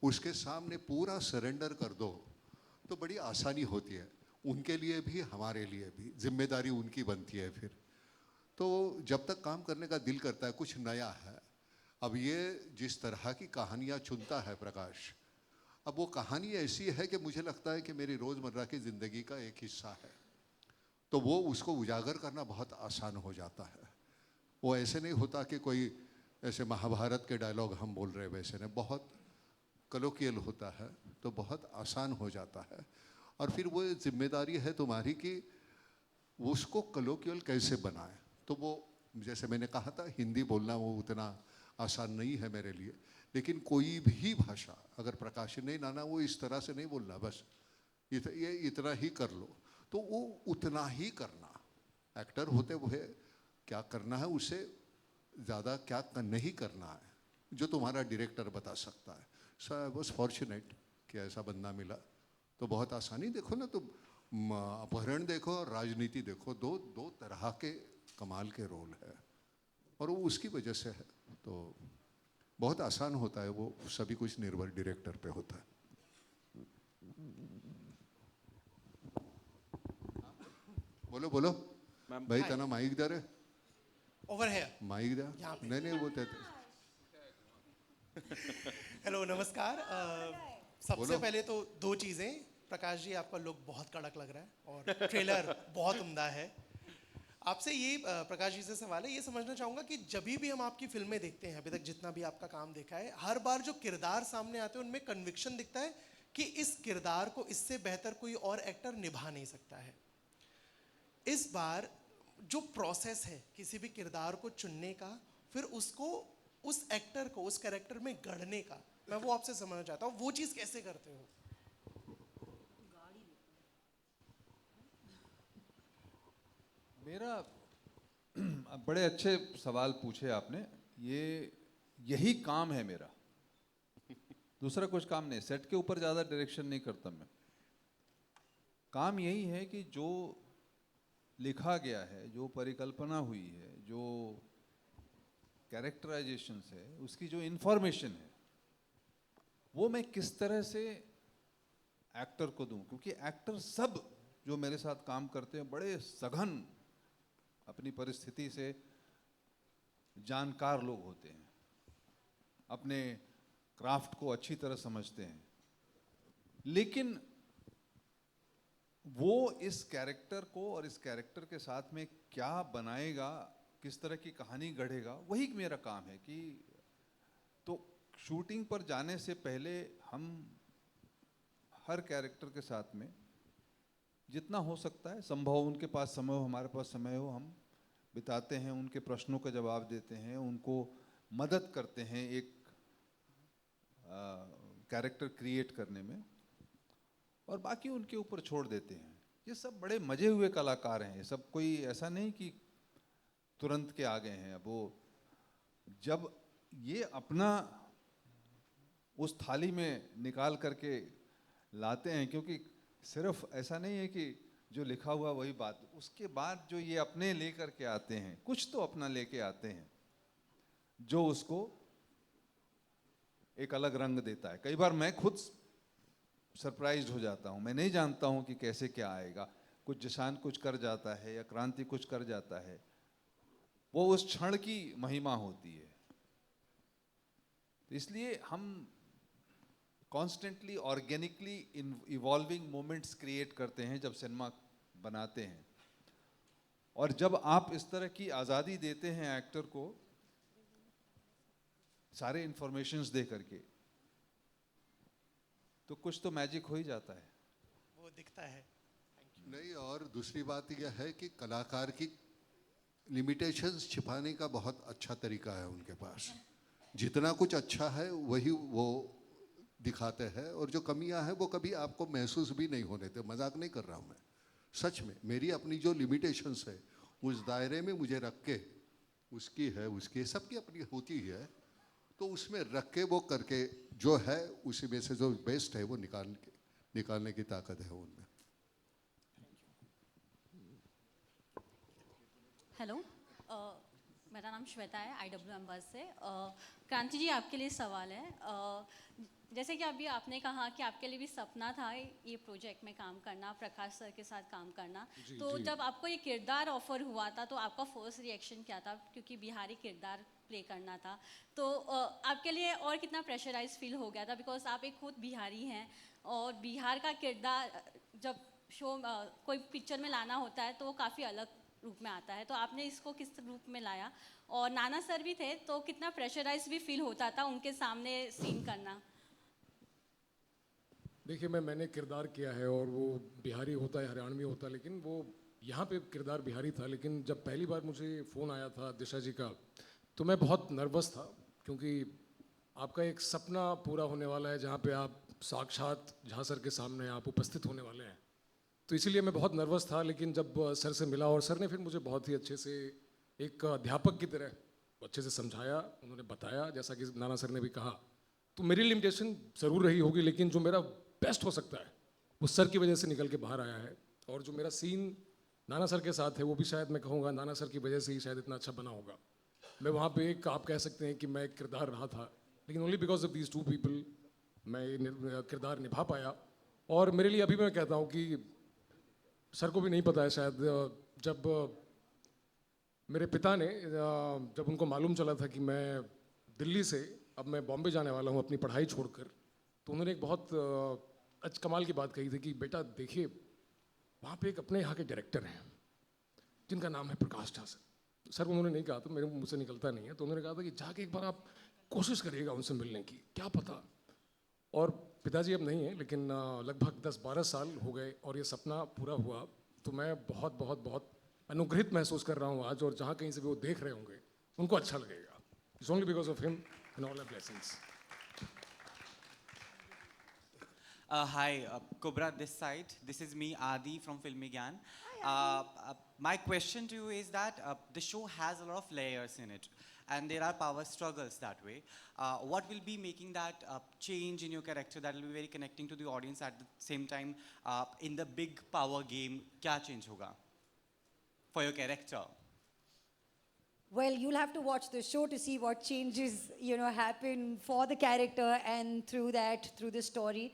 उसके सामने पूरा सरेंडर कर दो तो बड़ी आसानी होती है, उनके लिए भी हमारे लिए भी। जिम्मेदारी उनकी बनती है फिर। तो जब तक काम करने का दिल करता है, कुछ नया है, अब ये जिस तरह की कहानियाँ चुनता है प्रकाश, अब वो कहानी ऐसी है कि मुझे लगता है कि मेरी रोज़मर्रा की ज़िंदगी का एक हिस्सा है, तो वो उसको उजागर करना बहुत आसान हो जाता है। वो ऐसे नहीं होता कि कोई ऐसे महाभारत के डायलॉग हम बोल रहे वैसे नहीं, बहुत कलोकियल होता है, तो बहुत आसान हो जाता है। और फिर वो जिम्मेदारी है तुम्हारी कि उसको कलोकियल कैसे बनाए। तो वो जैसे मैंने कहा था, हिंदी बोलना वो उतना आसान नहीं है मेरे लिए, लेकिन कोई भी भाषा अगर प्रकाश नहीं नाना वो इस तरह से नहीं बोलना, बस ये इतना ही कर लो, तो वो उतना ही करना। एक्टर होते हुए क्या करना है, उससे ज़्यादा क्या नहीं करना है, जो तुम्हारा डायरेक्टर बता सकता है। सो आई वॉज फॉर्चुनेट कि ऐसा बंदा मिला। तो बहुत आसानी देखो ना, तो अपहरण देखो और राजनीति देखो, दो तरह के कमाल के रोल है, और वो उसकी वजह से है। तो बहुत आसान होता है, वो सभी कुछ निर्भर डायरेक्टर पे होता है। बोलो बोलो भाई, तना माइक दे रहे ओवर है माइक दे, नहीं वो हेलो नमस्कार। सबसे पहले तो दो चीज़ें, प्रकाश जी आपका लुक बहुत कड़क लग रहा है और ट्रेलर बहुत उम्दा है। आपसे ये प्रकाश जी से सवाल है, ये समझना चाहूँगा कि जब भी हम आपकी फिल्में देखते हैं, अभी तक जितना भी आपका काम देखा है, हर बार जो किरदार सामने आते हैं उनमें कन्विक्शन दिखता है कि इस किरदार को इससे बेहतर कोई और एक्टर निभा नहीं सकता है। इस बार जो प्रोसेस है किसी भी किरदार को चुनने का, फिर उसको उस एक्टर को उस कैरेक्टर में गढ़ने का, मैं वो आपसे समझना चाहता हूँ, वो चीज़ कैसे करते हो? मेरा बड़े अच्छे सवाल पूछे आपने। यही काम है मेरा, दूसरा कुछ काम नहीं। सेट के ऊपर ज़्यादा डायरेक्शन नहीं करता मैं। काम यही है कि जो लिखा गया है, जो परिकल्पना हुई है, जो कैरेक्टराइजेशंस है, उसकी जो इन्फॉर्मेशन है, वो मैं किस तरह से एक्टर को दूं। क्योंकि एक्टर सब जो मेरे साथ काम करते हैं बड़े सघन अपनी परिस्थिति से जानकार लोग होते हैं, अपने क्राफ्ट को अच्छी तरह समझते हैं, लेकिन वो इस कैरेक्टर को और इस कैरेक्टर के साथ में क्या बनाएगा, किस तरह की कहानी गढ़ेगा, वही मेरा काम है। कि तो शूटिंग पर जाने से पहले हम हर कैरेक्टर के साथ में जितना हो सकता है, संभव हो, उनके पास समय हो, हमारे पास समय हो, हम बिताते हैं, उनके प्रश्नों का जवाब देते हैं, उनको मदद करते हैं एक कैरेक्टर क्रिएट करने में, और बाकी उनके ऊपर छोड़ देते हैं। ये सब बड़े मजे हुए कलाकार हैं, ये सब कोई ऐसा नहीं कि तुरंत के आ गए हैं। अब वो जब ये अपना उस थाली में निकाल करके लाते हैं, क्योंकि सिर्फ ऐसा नहीं है कि जो लिखा हुआ वही बात, उसके बाद जो ये अपने लेकर के आते हैं, कुछ तो अपना लेके आते हैं जो उसको एक अलग रंग देता है। कई बार मैं खुद सरप्राइज्ड हो जाता हूँ, मैं नहीं जानता हूँ कि कैसे क्या आएगा। कुछ जशान कुछ कर जाता है या क्रांति कुछ कर जाता है, वो उस क्षण की महिमा होती है। इसलिए हम constantly organically evolving moments create करते हैं जब सिनेमा बनाते हैं। और जब आप इस तरह की आज़ादी देते हैं एक्टर को सारे इंफॉर्मेशंस दे करके, तो कुछ तो मैजिक हो ही जाता है। वो दिखता है। नहीं, और दूसरी बात यह है कि कलाकार की लिमिटेशंस छिपाने का बहुत अच्छा तरीका है उनके पास। जितना कुछ अच्छा है वही वो दिखाते हैं, और जो कमियां हैं वो कभी आपको महसूस भी नहीं होने देते। मजाक नहीं कर रहा हूँ मैं, सच में। मेरी अपनी जो लिमिटेशंस है उस दायरे में मुझे रख के, उसकी है, उसकी सबकी अपनी होती है, तो उसमें रख के वो करके जो है उसी में से जो बेस्ट है वो निकालने की ताकत है उनमें। हेलो, मेरा नाम श्वेता है, IWM बस से। क्रांति जी, आपके लिए सवाल है। जैसे कि अभी आपने कहा कि आपके लिए भी सपना था ये प्रोजेक्ट में काम करना, प्रकाश सर के साथ काम करना, तो जब आपको ये किरदार ऑफर हुआ था तो आपका फर्स्ट रिएक्शन क्या था? क्योंकि बिहारी किरदार प्ले करना था, तो आपके लिए और कितना प्रेशराइज फील हो गया था? बिकॉज आप एक खुद बिहारी हैं और बिहार का किरदार जब शो कोई पिक्चर में लाना होता है तो वो काफ़ी अलग रूप में आता है, तो आपने इसको किस रूप में लाया? और नाना सर भी थे तो कितना प्रेशराइज भी फील होता था उनके सामने सीन करना? देखिए, मैंने किरदार किया है और वो बिहारी होता है, हरियाणवी होता है, लेकिन वो यहाँ पे किरदार बिहारी था। लेकिन जब पहली बार मुझे फ़ोन आया था दिशा जी का, तो मैं बहुत नर्वस था, क्योंकि आपका एक सपना पूरा होने वाला है जहाँ पे आप साक्षात झा सर के सामने आप उपस्थित होने वाले हैं। तो इसीलिए मैं बहुत नर्वस था। लेकिन जब सर से मिला और सर ने फिर मुझे बहुत ही अच्छे से एक अध्यापक की तरह अच्छे से समझाया, उन्होंने बताया, जैसा कि नाना सर ने भी कहा, तो मेरी लिमिटेशन ज़रूर रही होगी, लेकिन जो मेरा बेस्ट हो सकता है वो सर की वजह से निकल के बाहर आया है। और जो मेरा सीन नाना सर के साथ है वो भी शायद मैं कहूँगा नाना सर की वजह से ही शायद इतना अच्छा बना होगा। मैं वहाँ पे एक आप कह सकते हैं कि मैं एक किरदार रहा था, लेकिन only because of these two people मैं ये किरदार निभा पाया। और मेरे लिए अभी मैं कहता हूँ कि सर को भी नहीं पता है शायद, जब मेरे पिता ने जब उनको मालूम चला था कि मैं दिल्ली से अब मैं बॉम्बे जाने वाला हूँ अपनी पढ़ाई छोड़कर, तो उन्होंने एक बहुत कमाल की बात कही थी कि बेटा देखिए, वहाँ पे एक अपने यहाँ के डायरेक्टर हैं जिनका नाम है प्रकाश झा सर। सर उन्होंने नहीं कहा, तो मेरे मुँह से निकलता नहीं है, तो उन्होंने कहा था कि जाके एक बार आप कोशिश करिएगा उनसे मिलने की, क्या पता। और पिताजी अब नहीं है, लेकिन लगभग 10-12 साल हो गए और ये सपना पूरा हुआ। तो मैं बहुत बहुत बहुत अनुग्रहित महसूस कर रहा हूँ आज, और जहाँ कहीं से भी वो देख रहे होंगे उनको अच्छा लगेगा। It's only because of him and all our blessings. Hi, Kubra this side. This is me, Adi from Filmi Gyan. My question to you is that the show has a lot of layers in it, and there are power struggles that way. What will be making that change in your character that will be very connecting to the audience at the same time in the big power game? Kya change hoga for your character? Well, you'll have to watch the show to see what changes, happen for the character and through the story.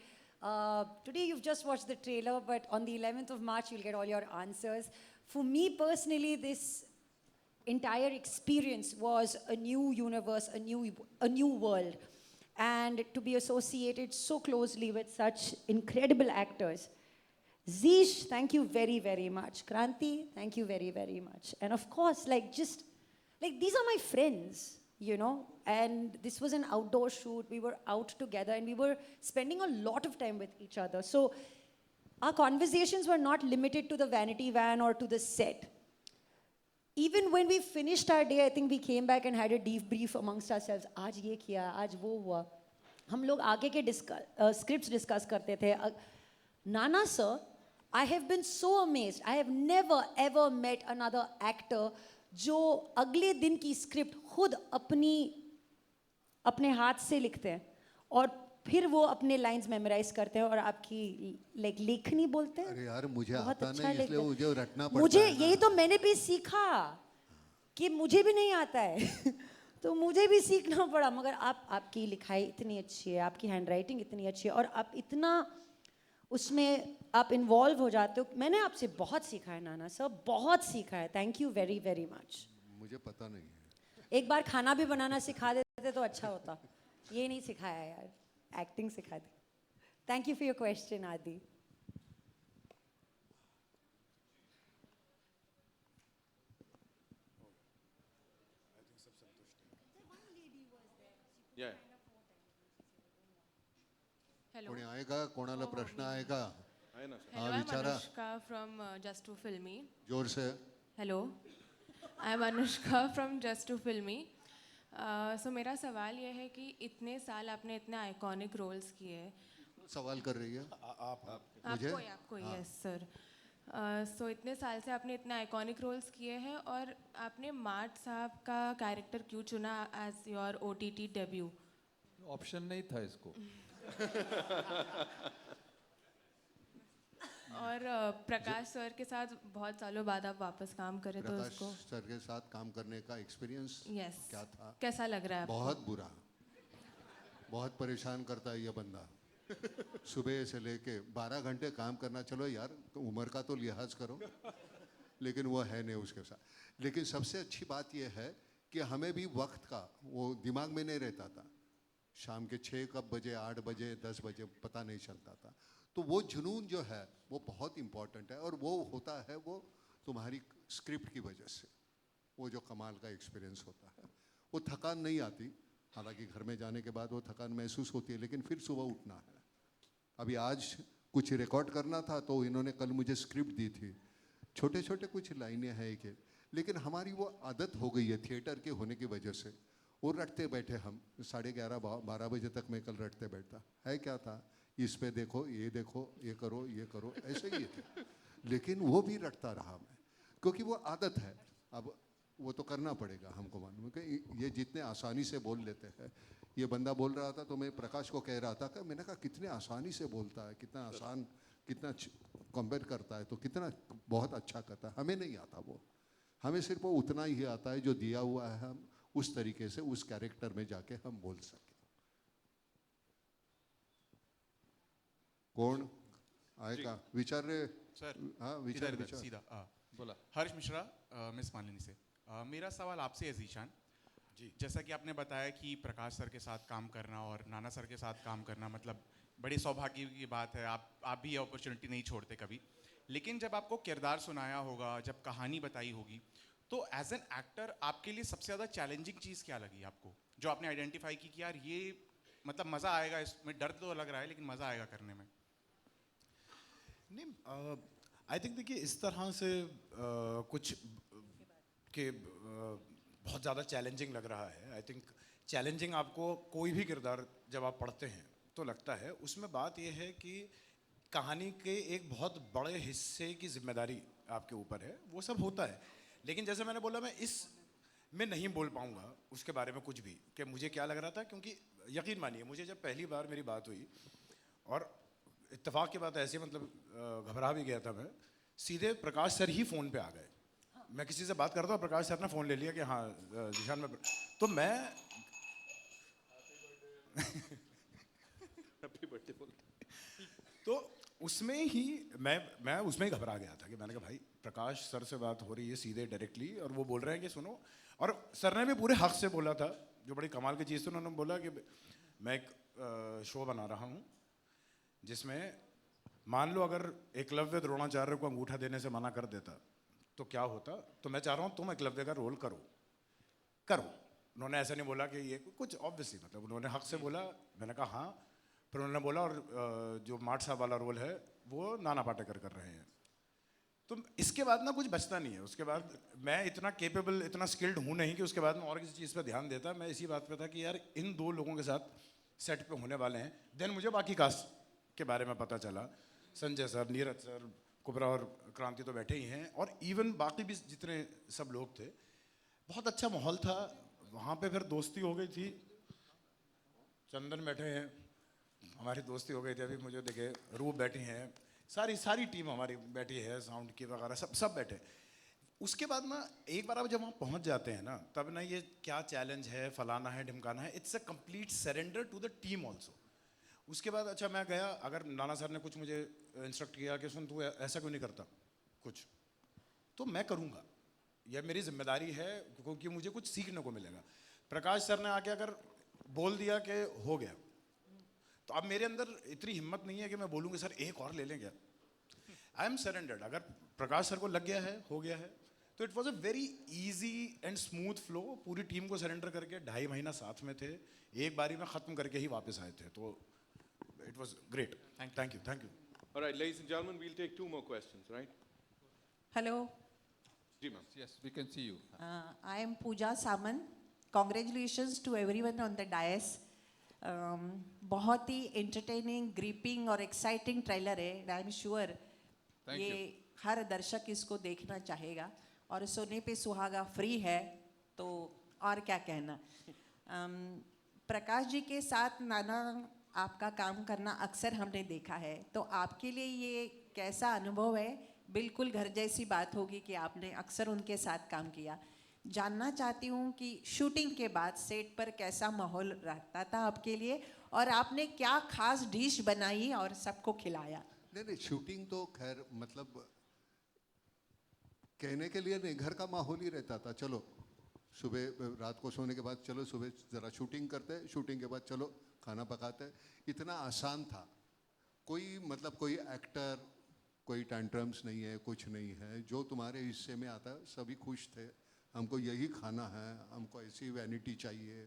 Today you've just watched the trailer, but on the 11th of March you'll get all your answers. For me personally, this entire experience was a new universe, a new world. And to be associated so closely with such incredible actors. Zeesh, thank you very, very much. Kranti, thank you very, very much. And of course, these are my friends, and this was an outdoor shoot. We were out together and we were spending a lot of time with each other. So our conversations were not limited to the vanity van or to the set. Even when we finished our day, I think we came back and had a debrief amongst ourselves. आज ये किया, आज वो हुआ. हम लोग आगे के scripts discuss करते थे. Nana sir, I have been so amazed. I have never ever met another actor जो अगले दिन की स्क्रिप्ट खुद अपने हाथ से लिखते हैं और फिर वो अपने लाइंस मेमोराइज करते हैं और आपकी लेखनी बोलते हैं। अरे यार मुझे बहुत आता अच्छा नहीं, इसलिए मुझे रटना पड़ता मुझे है ना। यही तो मैंने भी सीखा कि मुझे भी नहीं आता है तो मुझे भी सीखना पड़ा। मगर आपकी लिखाई इतनी अच्छी है, आपकी हैंडराइटिंग इतनी अच्छी है और आप इतना उसमें आप इन्वॉल्व हो जाते हो। मैंने आपसे बहुत सीखा है नाना सर, बहुत सीखा है। Thank you very very much. मुझे पता नहीं है, एक बार खाना भी बनाना सिखा देते तो अच्छा होता। ये नहीं सिखाया यार, एक्टिंग सिखा दी। Thank you for your question आदि। Hello. कोणी आएगा, कोणाला प्रश्न आएगा? Hello, हाँ I'm विचारा, Anushka from Just to Filmy. जोर से। Hello, I'm Anushka from Just to Filmy. So मेरा सवाल ये है कि इतने साल आपने इतने आइकॉनिक रोल्स किए। सवाल कर रही है? आपको यस सर। सो इतने साल से आपने इतने आइकॉनिक रोल्स किए हैं और आपने मार्ट साहब का कैरेक्टर क्यों चुना as your OTT debut? Option नहीं था इसको। और प्रकाश सर के साथ बहुत सालों बाद आप वापस काम करें तो प्रकाश उसको सर के साथ काम करने का एक्सपीरियंस यस क्या था? कैसा लग रहा है आपको? बहुत बुरा, बहुत परेशान करता है ये बंदा। सुबह से लेके 12 घंटे काम करना, चलो यार तो उम्र का तो लिहाज करो, लेकिन वो है नहीं उसके साथ। लेकिन सबसे अच्छी बात यह है कि हमें भी वक्त का वो दिमाग में नहीं रहता था। शाम के 6 कब बजे, 8 बजे, 10 बजे पता नहीं चलता था। तो वो जुनून जो है वो बहुत इम्पॉर्टेंट है, और वो होता है वो तुम्हारी स्क्रिप्ट की वजह से। वो जो कमाल का एक्सपीरियंस होता है, वो थकान नहीं आती, हालांकि घर में जाने के बाद वो थकान महसूस होती है, लेकिन फिर सुबह उठना है। अभी आज कुछ रिकॉर्ड करना था तो इन्होंने कल मुझे स्क्रिप्ट दी थी, छोटे छोटे कुछ लाइनें हैं कि, लेकिन हमारी वो आदत हो गई है थिएटर के होने की वजह से। वो रटते बैठे हम 11:30 12 बजे तक मैं कल रटते बैठता है, क्या था इस पे देखो, ये करो, ये करो, ऐसे ही है। लेकिन वो भी रटता रहा मैं, क्योंकि वो आदत है। अब वो तो करना पड़ेगा हमको मालूम है कि ये जितने आसानी से बोल लेते हैं। ये बंदा बोल रहा था तो मैं प्रकाश को कह रहा था कि मैंने कहा कितने आसानी से बोलता है, कितना आसान, कितना कंपेयर करता है तो कितना बहुत अच्छा करता है। हमें नहीं आता वो, हमें सिर्फ वो उतना ही आता है जो दिया हुआ है, हम उस तरीके से उस कैरेक्टर में जाके हम बोल सकें। कौन आएगा विचार रे सर? हाँ विचार इधर सीधा बोला। हर्ष मिश्रा, मिस मालिनी से। मेरा सवाल आपसे है जीशान जी। जैसा कि आपने बताया कि प्रकाश सर के साथ काम करना और नाना सर के साथ काम करना मतलब बड़ी सौभाग्य की बात है। आप भी ये अपॉर्चुनिटी नहीं छोड़ते कभी। लेकिन जब आपको किरदार सुनाया होगा, जब कहानी बताई होगी, तो एज एन एक्टर आपके लिए सबसे ज़्यादा चैलेंजिंग चीज़ क्या लगी आपको, जो आपने आइडेंटिफाई की कि यार ये मतलब मज़ा आएगा इसमें, डर तो लग रहा है लेकिन मज़ा आएगा करने में? नहीं, आई थिंक देखिए इस तरह से कुछ के बहुत ज़्यादा चैलेंजिंग लग रहा है। आई थिंक चैलेंजिंग आपको कोई भी किरदार जब आप पढ़ते हैं तो लगता है। उसमें बात यह है कि कहानी के एक बहुत बड़े हिस्से की जिम्मेदारी आपके ऊपर है, वो सब होता है। लेकिन जैसे मैंने बोला, मैं इस में नहीं बोल पाऊँगा उसके बारे में कुछ भी कि मुझे क्या लग रहा था, क्योंकि यकीन मानिए मुझे जब पहली बार मेरी बात हुई और इत्तेफाक की बात ऐसी, मतलब घबरा भी गया था मैं, सीधे प्रकाश सर ही फ़ोन पे आ गए। मैं किसी से बात करता हूँ, प्रकाश सर ने फ़ोन ले लिया कि हाँ जीशान में, तो मैं हैप्पी बर्थडे बोलते, तो उसमें ही मैं उसमें ही घबरा गया था कि मैंने कहा भाई प्रकाश सर से बात हो रही है सीधे डायरेक्टली और वो बोल रहे हैं कि सुनो। और सर ने भी पूरे हक से बोला था, जो बड़ी कमाल की चीज़ थी। उन्होंने बोला कि मैं एक शो बना रहा हूँ जिसमें मान लो अगर एकलव्य द्रोणाचार्य को अंगूठा देने से मना कर देता तो क्या होता, तो मैं चाह रहा हूँ तुम एकलव्य का रोल करो। उन्होंने ऐसा नहीं बोला कि ये कुछ ऑब्वियसली, मतलब उन्होंने हक से बोला। मैंने कहा हाँ। फिर उन्होंने बोला और जो माठ साहब वाला रोल है वो नाना पाटेकर कर रहे हैं। तो इसके बाद ना कुछ बचता नहीं है। उसके बाद मैं इतना केपेबल, इतना स्किल्ड हूँ नहीं कि उसके बाद में और किसी चीज़ पे ध्यान देता। मैं इसी बात पे था कि यार इन 2 लोगों के साथ सेट पे होने वाले हैं। देन मुझे बाकी कास्ट के बारे में पता चला। संजय सर, नीरज सर, कुबरा और क्रांति तो बैठे ही हैं, और इवन बाकी भी जितने सब लोग थे। बहुत अच्छा माहौल था वहाँ पे। फिर दोस्ती हो गई थी। चंदन बैठे हैं, हमारी दोस्ती हो गई थी। अभी मुझे देखे रूप बैठी हैं, सारी टीम हमारी बैठी है, साउंड की वगैरह सब बैठे। उसके बाद ना एक बार आप जब वहाँ पहुँच जाते हैं ना, तब ना ये क्या चैलेंज है, फलाना है, ढिमकाना है, it's a complete surrender to the team also. उसके बाद अच्छा मैं गया, अगर नाना सर ने कुछ मुझे इंस्ट्रक्ट किया कि सुन तू ऐसा क्यों नहीं करता कुछ, तो मैं करूँगा, यह मेरी जिम्मेदारी है, क्योंकि मुझे कुछ सीखने को मिलेगा। प्रकाश सर ने आके अगर बोल दिया कि हो गया, तो अब मेरे अंदर इतनी हिम्मत नहीं है कि मैं बोलूँगा सर एक और ले लें क्या। I am surrendered. अगर प्रकाश सर को लग गया है, हो गया है, तो it was a very easy and smooth flow. पूरी टीम को सरेंडर करके 2.5 महीना साथ में थे, एक बारी में ख़त्म करके ही वापस आए थे। तो it was great. Thank you. All right, ladies and gentlemen, we'll take 2 more questions, right? Hello. Ji ma'am. Yes, we can see you. I am Pooja Saman. Congratulations to everyone on the dais. बहुत ही entertaining, gripping और exciting trailer है. I am sure ये हर दर्शक इसको देखना चाहेगा। और सोने पे सुहागा फ्री है, तो और क्या कहना। प्रकाश जी के साथ नाना आपका काम करना अक्सर हमने देखा है, तो आपके लिए ये कैसा अनुभव है? बिल्कुल घर जैसी बात होगी कि आपने अक्सर उनके साथ काम किया। जानना चाहती हूँ कि शूटिंग के बाद सेट पर कैसा माहौल रहता था आपके लिए, और आपने क्या खास डिश बनाई और सबको खिलाया? नहीं नहीं, शूटिंग तो खैर मतलब कहने के लिए नहीं, घर का माहौल ही रहता था। चलो सुबह रात को सोने के बाद चलो सुबह ज़रा शूटिंग करते, शूटिंग के बाद चलो खाना पकाते। इतना आसान था। कोई मतलब कोई एक्टर, कोई टैंट्रम्स नहीं है, कुछ नहीं है। जो तुम्हारे हिस्से में आता है सभी खुश थे। हमको यही खाना है, हमको ऐसी वैनिटी चाहिए,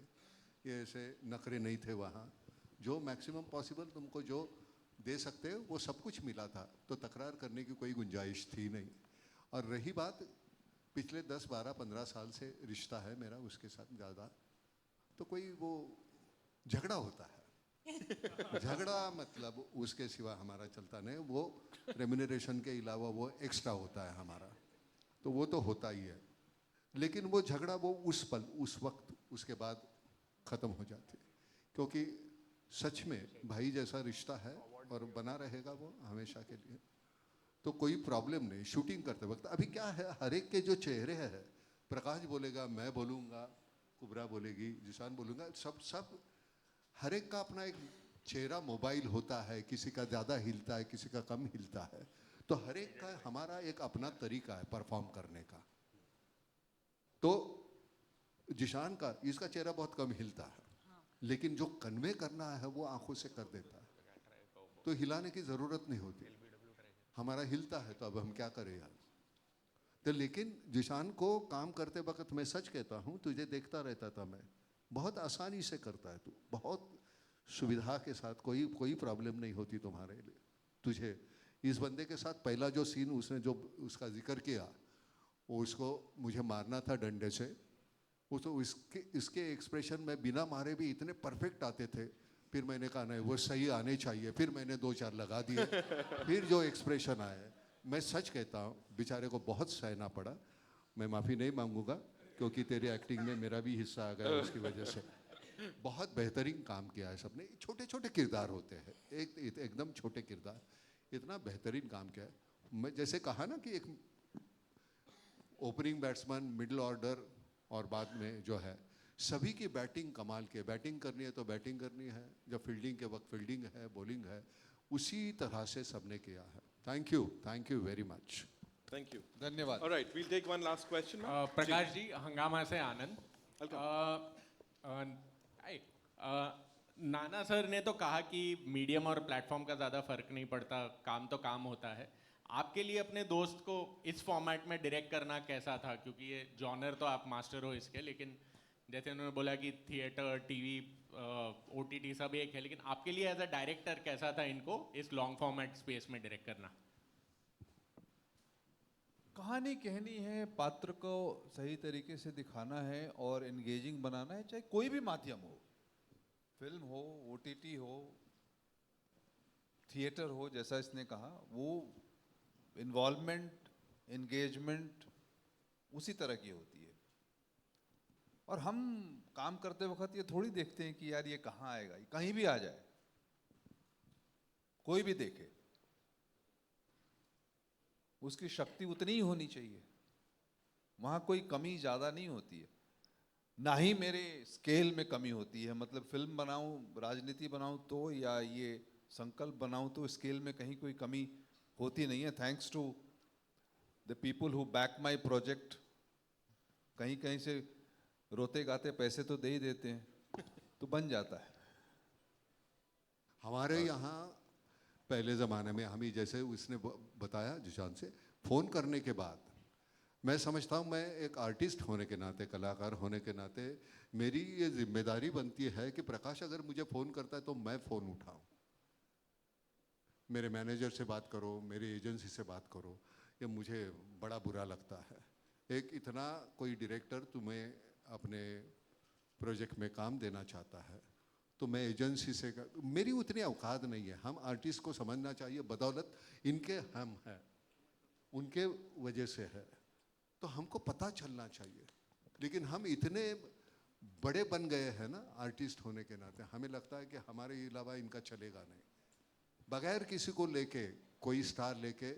ये ऐसे नखरे नहीं थे वहाँ। जो मैक्सिमम पॉसिबल तुमको जो दे सकते हो वो सब कुछ मिला था, तो तकरार करने की कोई गुंजाइश थी नहीं। और रही बात, पिछले 10, 12, 15 साल से रिश्ता है मेरा उसके साथ ज़्यादा, तो कोई वो झगड़ा होता है। झगड़ा मतलब उसके सिवा हमारा चलता नहीं। वो रेम्यूनरेशन के अलावा वो एक्स्ट्रा होता है हमारा, तो वो तो होता ही है। लेकिन वो झगड़ा वो उस पल, उस वक्त, उसके बाद ख़त्म हो जाती है। क्योंकि सच में भाई जैसा रिश्ता है और बना रहेगा वो हमेशा के लिए। तो कोई प्रॉब्लम नहीं शूटिंग करते वक्त। अभी क्या है, हर एक के जो चेहरे हैं, प्रकाश बोलेगा, मैं बोलूँगा, कुबरा बोलेगी, जिशान बोलूँगा, सब हर एक का अपना एक चेहरा मोबाइल होता है। किसी का ज़्यादा हिलता है, किसी का कम हिलता है। तो हर एक का हमारा एक अपना तरीका है परफॉर्म करने का। तो जिशान का, इसका चेहरा बहुत कम हिलता है, लेकिन जो कन्वे करना है वो आंखों से कर देता है, तो हिलाने की ज़रूरत नहीं होती। हमारा हिलता है तो अब हम क्या करें यार। तो लेकिन जिशान को काम करते वक्त मैं सच कहता हूँ, तुझे देखता रहता था मैं, बहुत आसानी से करता है तू, बहुत सुविधा के साथ, कोई प्रॉब्लम नहीं होती तुम्हारे लिए। तुझे इस बंदे के साथ पहला जो सीन उसने जो उसका जिक्र किया, वो उसको मुझे मारना था डंडे से, वो तो इसके एक्सप्रेशन में बिना मारे भी इतने परफेक्ट आते थे। फिर मैंने कहा नहीं वो सही आने चाहिए, फिर मैंने 2-4 लगा दिए। फिर जो एक्सप्रेशन आए, मैं सच कहता हूँ बेचारे को बहुत सहना पड़ा। मैं माफ़ी नहीं मांगूंगा क्योंकि तेरे एक्टिंग में मेरा भी हिस्सा आ गया उसकी वजह से। बहुत बेहतरीन काम किया है सबने। छोटे छोटे किरदार होते हैं, एकदम छोटे किरदार, इतना बेहतरीन काम किया है। मैं जैसे कहा ना कि एक ओपनिंग बैट्समैन, मिडिल ऑर्डर और बाद में जो है, सभी की बैटिंग कमाल की है। बैटिंग करनी है तो बैटिंग करनी है, जब फील्डिंग के वक्त फील्डिंग है, बॉलिंग है, उसी तरह से सबने किया है। Thank you very much. Thank you. धन्यवाद। All right, we'll take one last question now. Prakash ji, हंगामा से आनंद। नाना सर ने तो कहा कि मीडियम और प्लेटफॉर्म का ज़्यादा फर्क नहीं पड़ता, काम तो काम होता है। आपके लिए अपने दोस्त को इस फॉर्मेट में डायरेक्ट करना कैसा था? क्योंकि ये जॉनर तो आप मास्टर हो इसके, लेकिन जैसे उन्होंने बोला कि थिएटर, टीवी, OTT सब एक है, लेकिन आपके लिए एज अ डायरेक्टर कैसा था इनको इस लॉन्ग फॉर्मेट स्पेस में डायरेक्ट करना? कहानी कहनी है, पात्र को सही तरीके से दिखाना है और एंगेजिंग बनाना है, चाहे कोई भी माध्यम हो, फिल्म हो, OTT हो, थिएटर हो। जैसा इसने कहा, वो इन्वॉल्वमेंट, एंगेजमेंट उसी तरह की होती है। और हम काम करते वक्त ये थोड़ी देखते हैं कि यार ये कहाँ आएगा, ये कहीं भी आ जाए, कोई भी देखे, उसकी शक्ति उतनी ही होनी चाहिए। वहाँ कोई कमी ज़्यादा नहीं होती है, ना ही मेरे स्केल में कमी होती है। मतलब फिल्म बनाऊँ, राजनीति बनाऊँ तो, या ये संकल्प बनाऊँ तो स्केल में कहीं कोई कमी होती नहीं है। Thanks to the people who back my project. कहीं कहीं से रोते गाते पैसे तो दे ही देते हैं, तो बन जाता है। हमारे यहाँ पहले ज़माने में हम ही, जैसे उसने बताया जिशान से, फ़ोन करने के बाद मैं समझता हूँ, मैं एक आर्टिस्ट होने के नाते, कलाकार होने के नाते मेरी ये जिम्मेदारी बनती है कि प्रकाश अगर मुझे फ़ोन करता है तो मैं फ़ोन उठाऊँ। मेरे मैनेजर से बात करो, मेरी एजेंसी से बात करो, ये मुझे बड़ा बुरा लगता है। एक इतना कोई डायरेक्टर तुम्हें अपने प्रोजेक्ट में काम देना चाहता है तो मैं एजेंसी से, मेरी उतनी औकात नहीं है। हम आर्टिस्ट को समझना चाहिए बदौलत इनके हम हैं, उनके वजह से है, तो हमको पता चलना चाहिए। लेकिन हम इतने बड़े बन गए हैं ना आर्टिस्ट होने के नाते, हमें लगता है कि हमारे अलावा इनका चलेगा नहीं। बगैर किसी को लेके, कोई स्टार लेके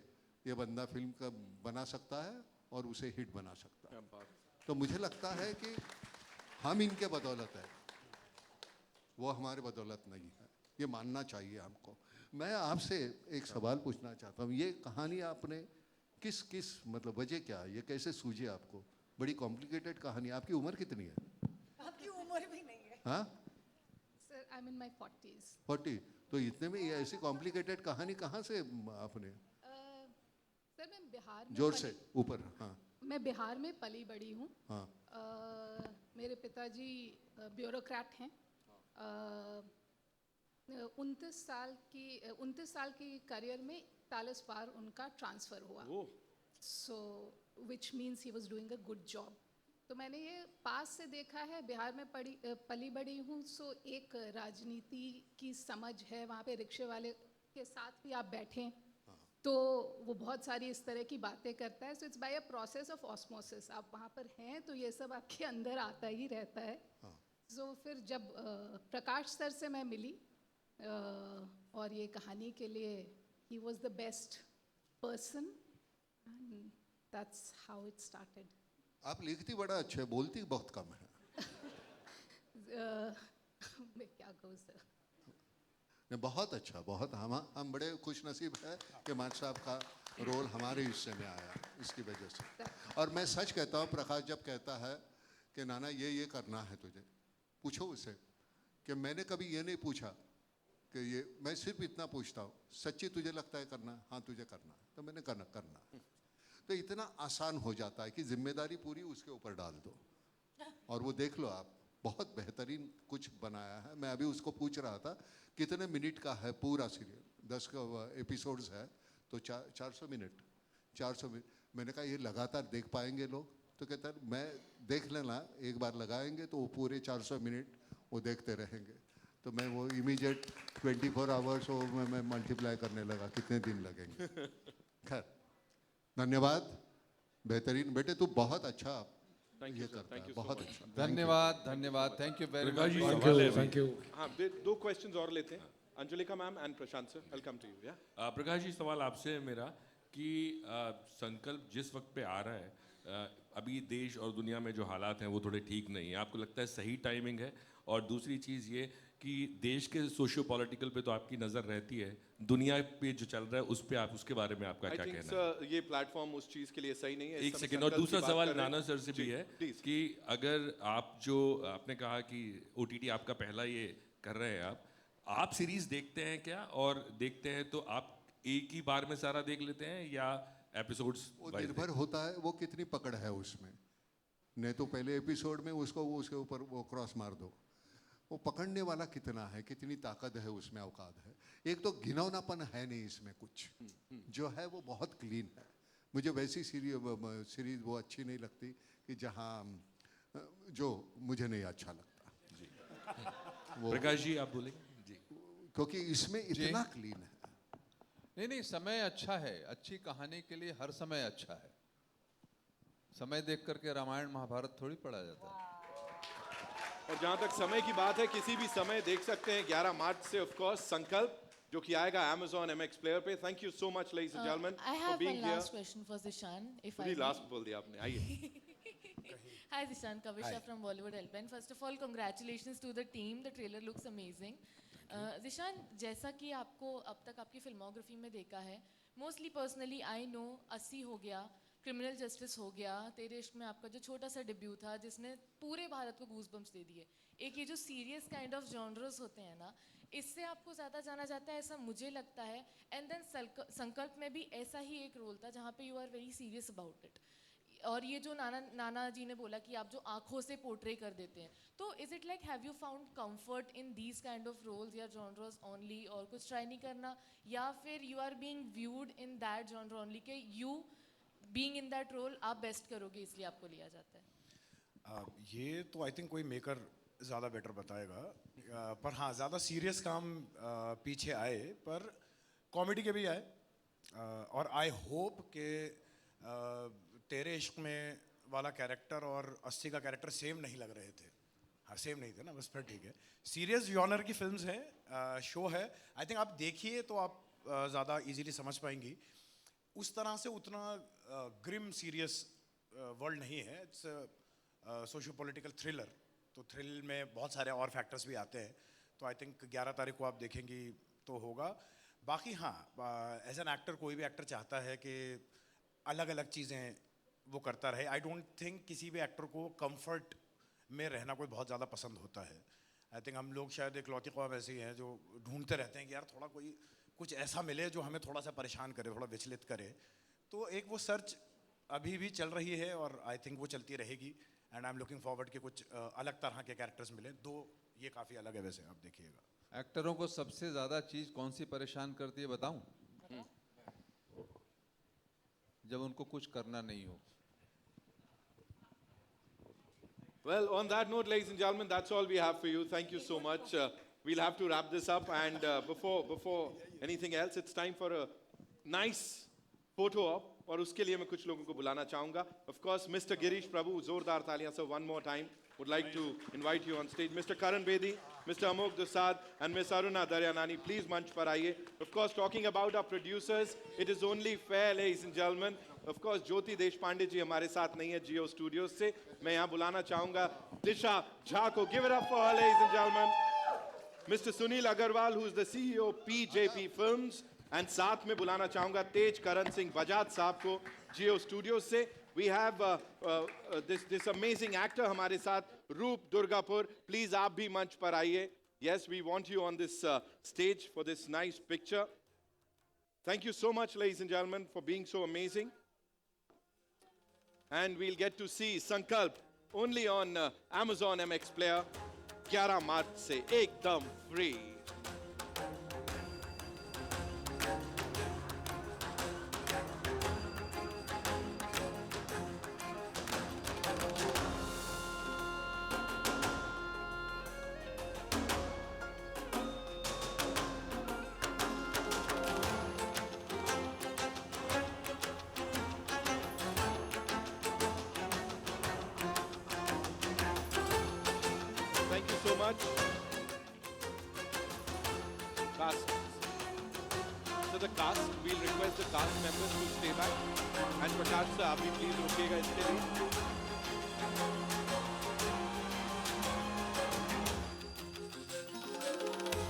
ये बंदा फिल्म का बना सकता है और उसे हिट बना सकता है। तो मुझे लगता है कि हम इनके बदौलत है। वो हमारे बदौलत नहीं है, ये मानना चाहिए हमको। मैं आपसे एक सवाल पूछना चाहता हूँ, ये कहानी आपने किस किस मतलब वजह क्या है, ये कैसे सूझी आपको? बड़ी कॉम्प्लिकेटेड कहानी। आपकी उम्र कितनी है? आपकी उम्र भी नहीं है। हाँ Sir, I'm in my 40s. 40? तो इतने में ये ऐसी कॉम्प्लिकेटेड कहानी कहाँ से आपने? सर मैं बिहार में जोर से ऊपर। हाँ मैं बिहार में पली बड़ी हूँ। हाँ मेरे पिताजी ब्यूरोक्रेट हैं। 29 साल की करियर में 41 बार उनका ट्रांसफ़र हुआ। So which means he was doing a good job. तो मैंने ये पास से देखा है, बिहार में पली बड़ी हूँ। सो एक राजनीति की समझ है, वहाँ पे रिक्शे वाले के साथ भी आप बैठें तो वो बहुत सारी इस तरह की बातें करता है। So it's by a process of osmosis, आप वहाँ पर हैं तो ये सब आपके अंदर आता ही रहता है। सो फिर जब प्रकाश सर से मैं मिली और ये कहानी के लिए he was the best person and that's how it started. आप लिखती बड़ा अच्छा है, बोलती बहुत कम है। मैं क्या कहूँ सर। नहीं, बहुत अच्छा, बहुत हम बड़े खुश नसीब है कि मान साहब का रोल हमारे हिस्से में आया इसकी वजह से। और मैं सच कहता हूँ, प्रकाश जब कहता है कि नाना ये करना है तुझे, पूछो उसे कि मैंने कभी ये नहीं पूछा कि ये, मैं सिर्फ इतना पूछता हूँ सच्ची तुझे लगता है करना? हाँ तुझे करना, तो मैंने करना। तो इतना आसान हो जाता है कि जिम्मेदारी पूरी उसके ऊपर डाल दो और वो देख लो आप बहुत बेहतरीन कुछ बनाया है। मैं अभी उसको पूछ रहा था कितने मिनट का है पूरा सीरियल, 10 एपिसोड्स है तो 400 मिनट। 400 मिनट मैंने कहा ये लगातार देख पाएंगे लोग? तो कहता है मैं देख लेना, एक बार लगाएंगे तो वो पूरे 400 मिनट वो देखते रहेंगे। तो मैं वो इमीडिएट 24 आवर्स वो मैं मल्टीप्लाई करने लगा कितने दिन लगेंगे। खैर धन्यवाद, बेहतरीन बेटे, तू बहुत अच्छा ये करता है, बहुत अच्छा। धन्यवाद धन्यवाद, thank you very Prakash ji, much. सवाल है थैंक यू। हाँ, दो क्वेश्चंस और लेते हैं। Anjalika ma'am and Prashant sir, welcome to you. या प्रकाश जी, सवाल आपसे है मेरा कि संकल्प जिस वक्त पे आ रहा है, अभी देश और दुनिया में जो हालात हैं वो थोड़े ठीक नहीं है, आपको लगता है सही टाइमिंग है? और दूसरी चीज़ ये कि देश के सोशियो पॉलिटिकल पे तो आपकी नज़र रहती है, दुनिया पे जो चल रहा है उस पे आप, उसके बारे में आपका क्या कहना है? ये प्लेटफॉर्म उस चीज़ के लिए सही नहीं है। एक सेकेंड, और दूसरा सवाल नाना सर से भी है कि अगर आप जो आपने कहा कि OTT आपका पहला ये कर रहे हैं, आप सीरीज देखते हैं क्या? और देखते हैं तो आप एक ही बार में सारा देख लेते हैं या एपिसोड्स? वो निर्भर होता है वो कितनी पकड़ है उसमें। नहीं तो पहले एपिसोड में उसको वो उसके ऊपर वो क्रॉस मार दो, वो पकड़ने वाला कितना है, कितनी ताकत है उसमें, औकात है। एक तो घिनौनापन है नहीं इसमें कुछ, जो है वो बहुत क्लीन है। मुझे वैसी सीरीज वो अच्छी नहीं लगती कि जहाँ जो मुझे नहीं अच्छा लगता। वो प्रकाश जी आप बोलेंगे जी, क्योंकि इसमें इतना क्लीन है। नहीं, समय अच्छा है, अच्छी कहानी के लिए हर समय अच्छा है। समय देख करके रामायण महाभारत थोड़ी पढ़ा जाता है। और जहां तक समय की बात है, किसी भी समय देख सकते हैं 11 मार्च से ऑफ कोर्स संकल्प, जो कि आएगा Amazon MX Player पे। Thank you so much ladies and gentlemen I for have being one here। last question for Zishan, if I पूरी may. लास्ट बोल दिया आपने, आइए। Hi Zishan, Kavisha from Bollywood Helpline. First of all, congratulations to the team. The trailer looks amazing. Zishan, जैसा कि आपको अब तक आपकी फिल्मोग्राफी में देखा है, मोस्टली पर्सनली आई नो 80 हो गया, क्रिमिनल जस्टिस हो गया, तेरे इश्क में आपका जो छोटा सा डेब्यू था जिसने पूरे भारत को गूज़बम्प्स दे दिए। एक ये जो सीरियस काइंड ऑफ जॉनर्स होते हैं ना, इससे आपको ज़्यादा जाना जाता है ऐसा मुझे लगता है। एंड देन संकल्प में भी ऐसा ही एक रोल था जहाँ पे you are very serious about it. और ये जो नाना जी ने बोला कि आप जो आँखों से पोर्ट्रे कर देते हैं, तो is it like have you found comfort in these kind of roles या जॉनर्स ओनली, और कुछ ट्राई नहीं करना, या फिर you are being viewed in that genre only के you being in that role आप बेस्ट करोगे इसलिए आपको लिया जाता है? ये तो आई थिंक कोई मेकर ज़्यादा बेटर बताएगा, पर हाँ ज़्यादा सीरियस काम पीछे आए, पर कॉमेडी के भी आए। और आई होप के तेरे इश्क में वाला कैरेक्टर और 80 का कैरेक्टर सेम नहीं लग रहे थे। हाँ सेम नहीं थे ना, बस फिर ठीक है। सीरियस जॉनर की फिल्म्स हैं, शो है, आई थिंक आप देखिए तो आप ज़्यादा इजीली समझ पाएंगी। उस तरह से उतना ग्रिम सीरियस वर्ल्ड नहीं है, इट्स सोशियो पॉलिटिकल थ्रिलर, तो थ्रिल में बहुत सारे और फैक्टर्स भी आते हैं। तो आई थिंक 11 तारीख को आप देखेंगी तो होगा। बाकी हाँ, एज एन एक्टर कोई भी एक्टर चाहता है कि अलग अलग चीज़ें वो करता रहे। आई डोंट थिंक किसी भी एक्टर को कंफर्ट में रहना कोई बहुत ज़्यादा पसंद होता है। आई थिंक हम लोग शायद इकलौती कौम ऐसे ही हैं जो ढूंढते रहते हैं कि यार थोड़ा कोई कुछ ऐसा मिले जो हमें थोड़ा सा परेशान करे, थोड़ा विचलित करे। तो एक वो सर्च अभी भी चल रही है और आई थिंक वो चलती रहेगी। And I am looking forward कि कुछ अलग तरह के कैरेक्टर्स मिले। दो ये काफ़ी अलग है वैसे, आप देखिएगा। एक्टरों को सबसे ज़्यादा चीज़ कौन सी परेशान करती है बताऊं? जब उनको कुछ करना नहीं हो। Well, on that note, ladies and gentlemen, that's all we have for you. Thank you so much. We'll have to wrap this up. And before anything else, it's time for a nice photo op. और उसके लिए मैं कुछ लोगों को बुलाना चाहूँगा. Of course, Mr. Girish Prabhu, जोरदार तालियां sir, one more time. Would like to invite you on stage. Mr. Karan Bedi, Mr. Amok Dusad, and Ms. Aruna Daryanani, please मंच पर आइए. Of course, talking about our producers, it is only fair, ladies and gentlemen. Of course, ज्योति देशपांडे जी हमारे साथ नहीं है जियो studios से. मैं यहाँ बुलाना चाहूँगा दिशा झा को. Give it up for her, ladies and gentlemen. Mr. Sunil Agarwal, who is the CEO PJP Films. And साथ में बुलाना चाहूँगा तेज करण सिंह बजाज साहब को जियो स्टूडियोज से. We have this amazing actor हमारे साथ, रूप दुर्गापुर. Please आप भी मंच पर आइए. Yes, we want you on this stage for this nice picture. Thank you so much, ladies and gentlemen, for being so amazing. And we'll get to see Sankalp only on Amazon MX Player 11 मार्च से एकदम free. Thank you so much. Cast. So the cast, we'll request the cast members to stay back. And Prakash sir, आप भी please रुकिएगा इसके लिए.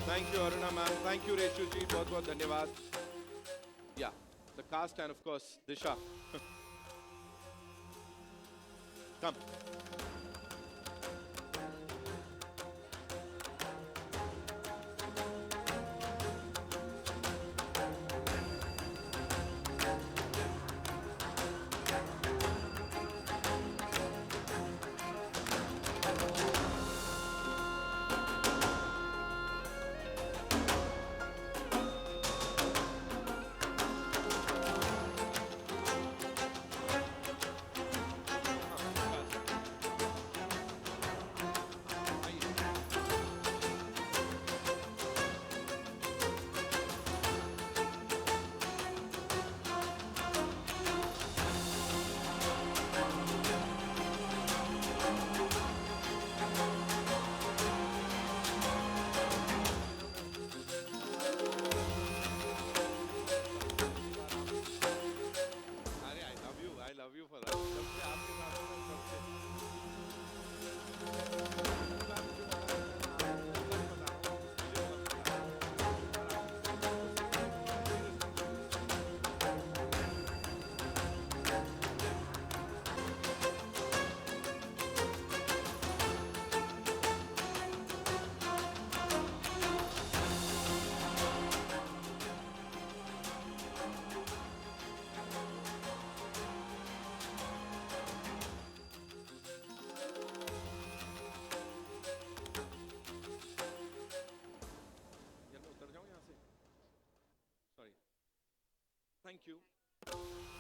Thank you Aruna ma'am. Thank you Reshu ji. बहुत बहुत धन्यवाद. Yeah, the cast and of course Disha. Come. Thank you.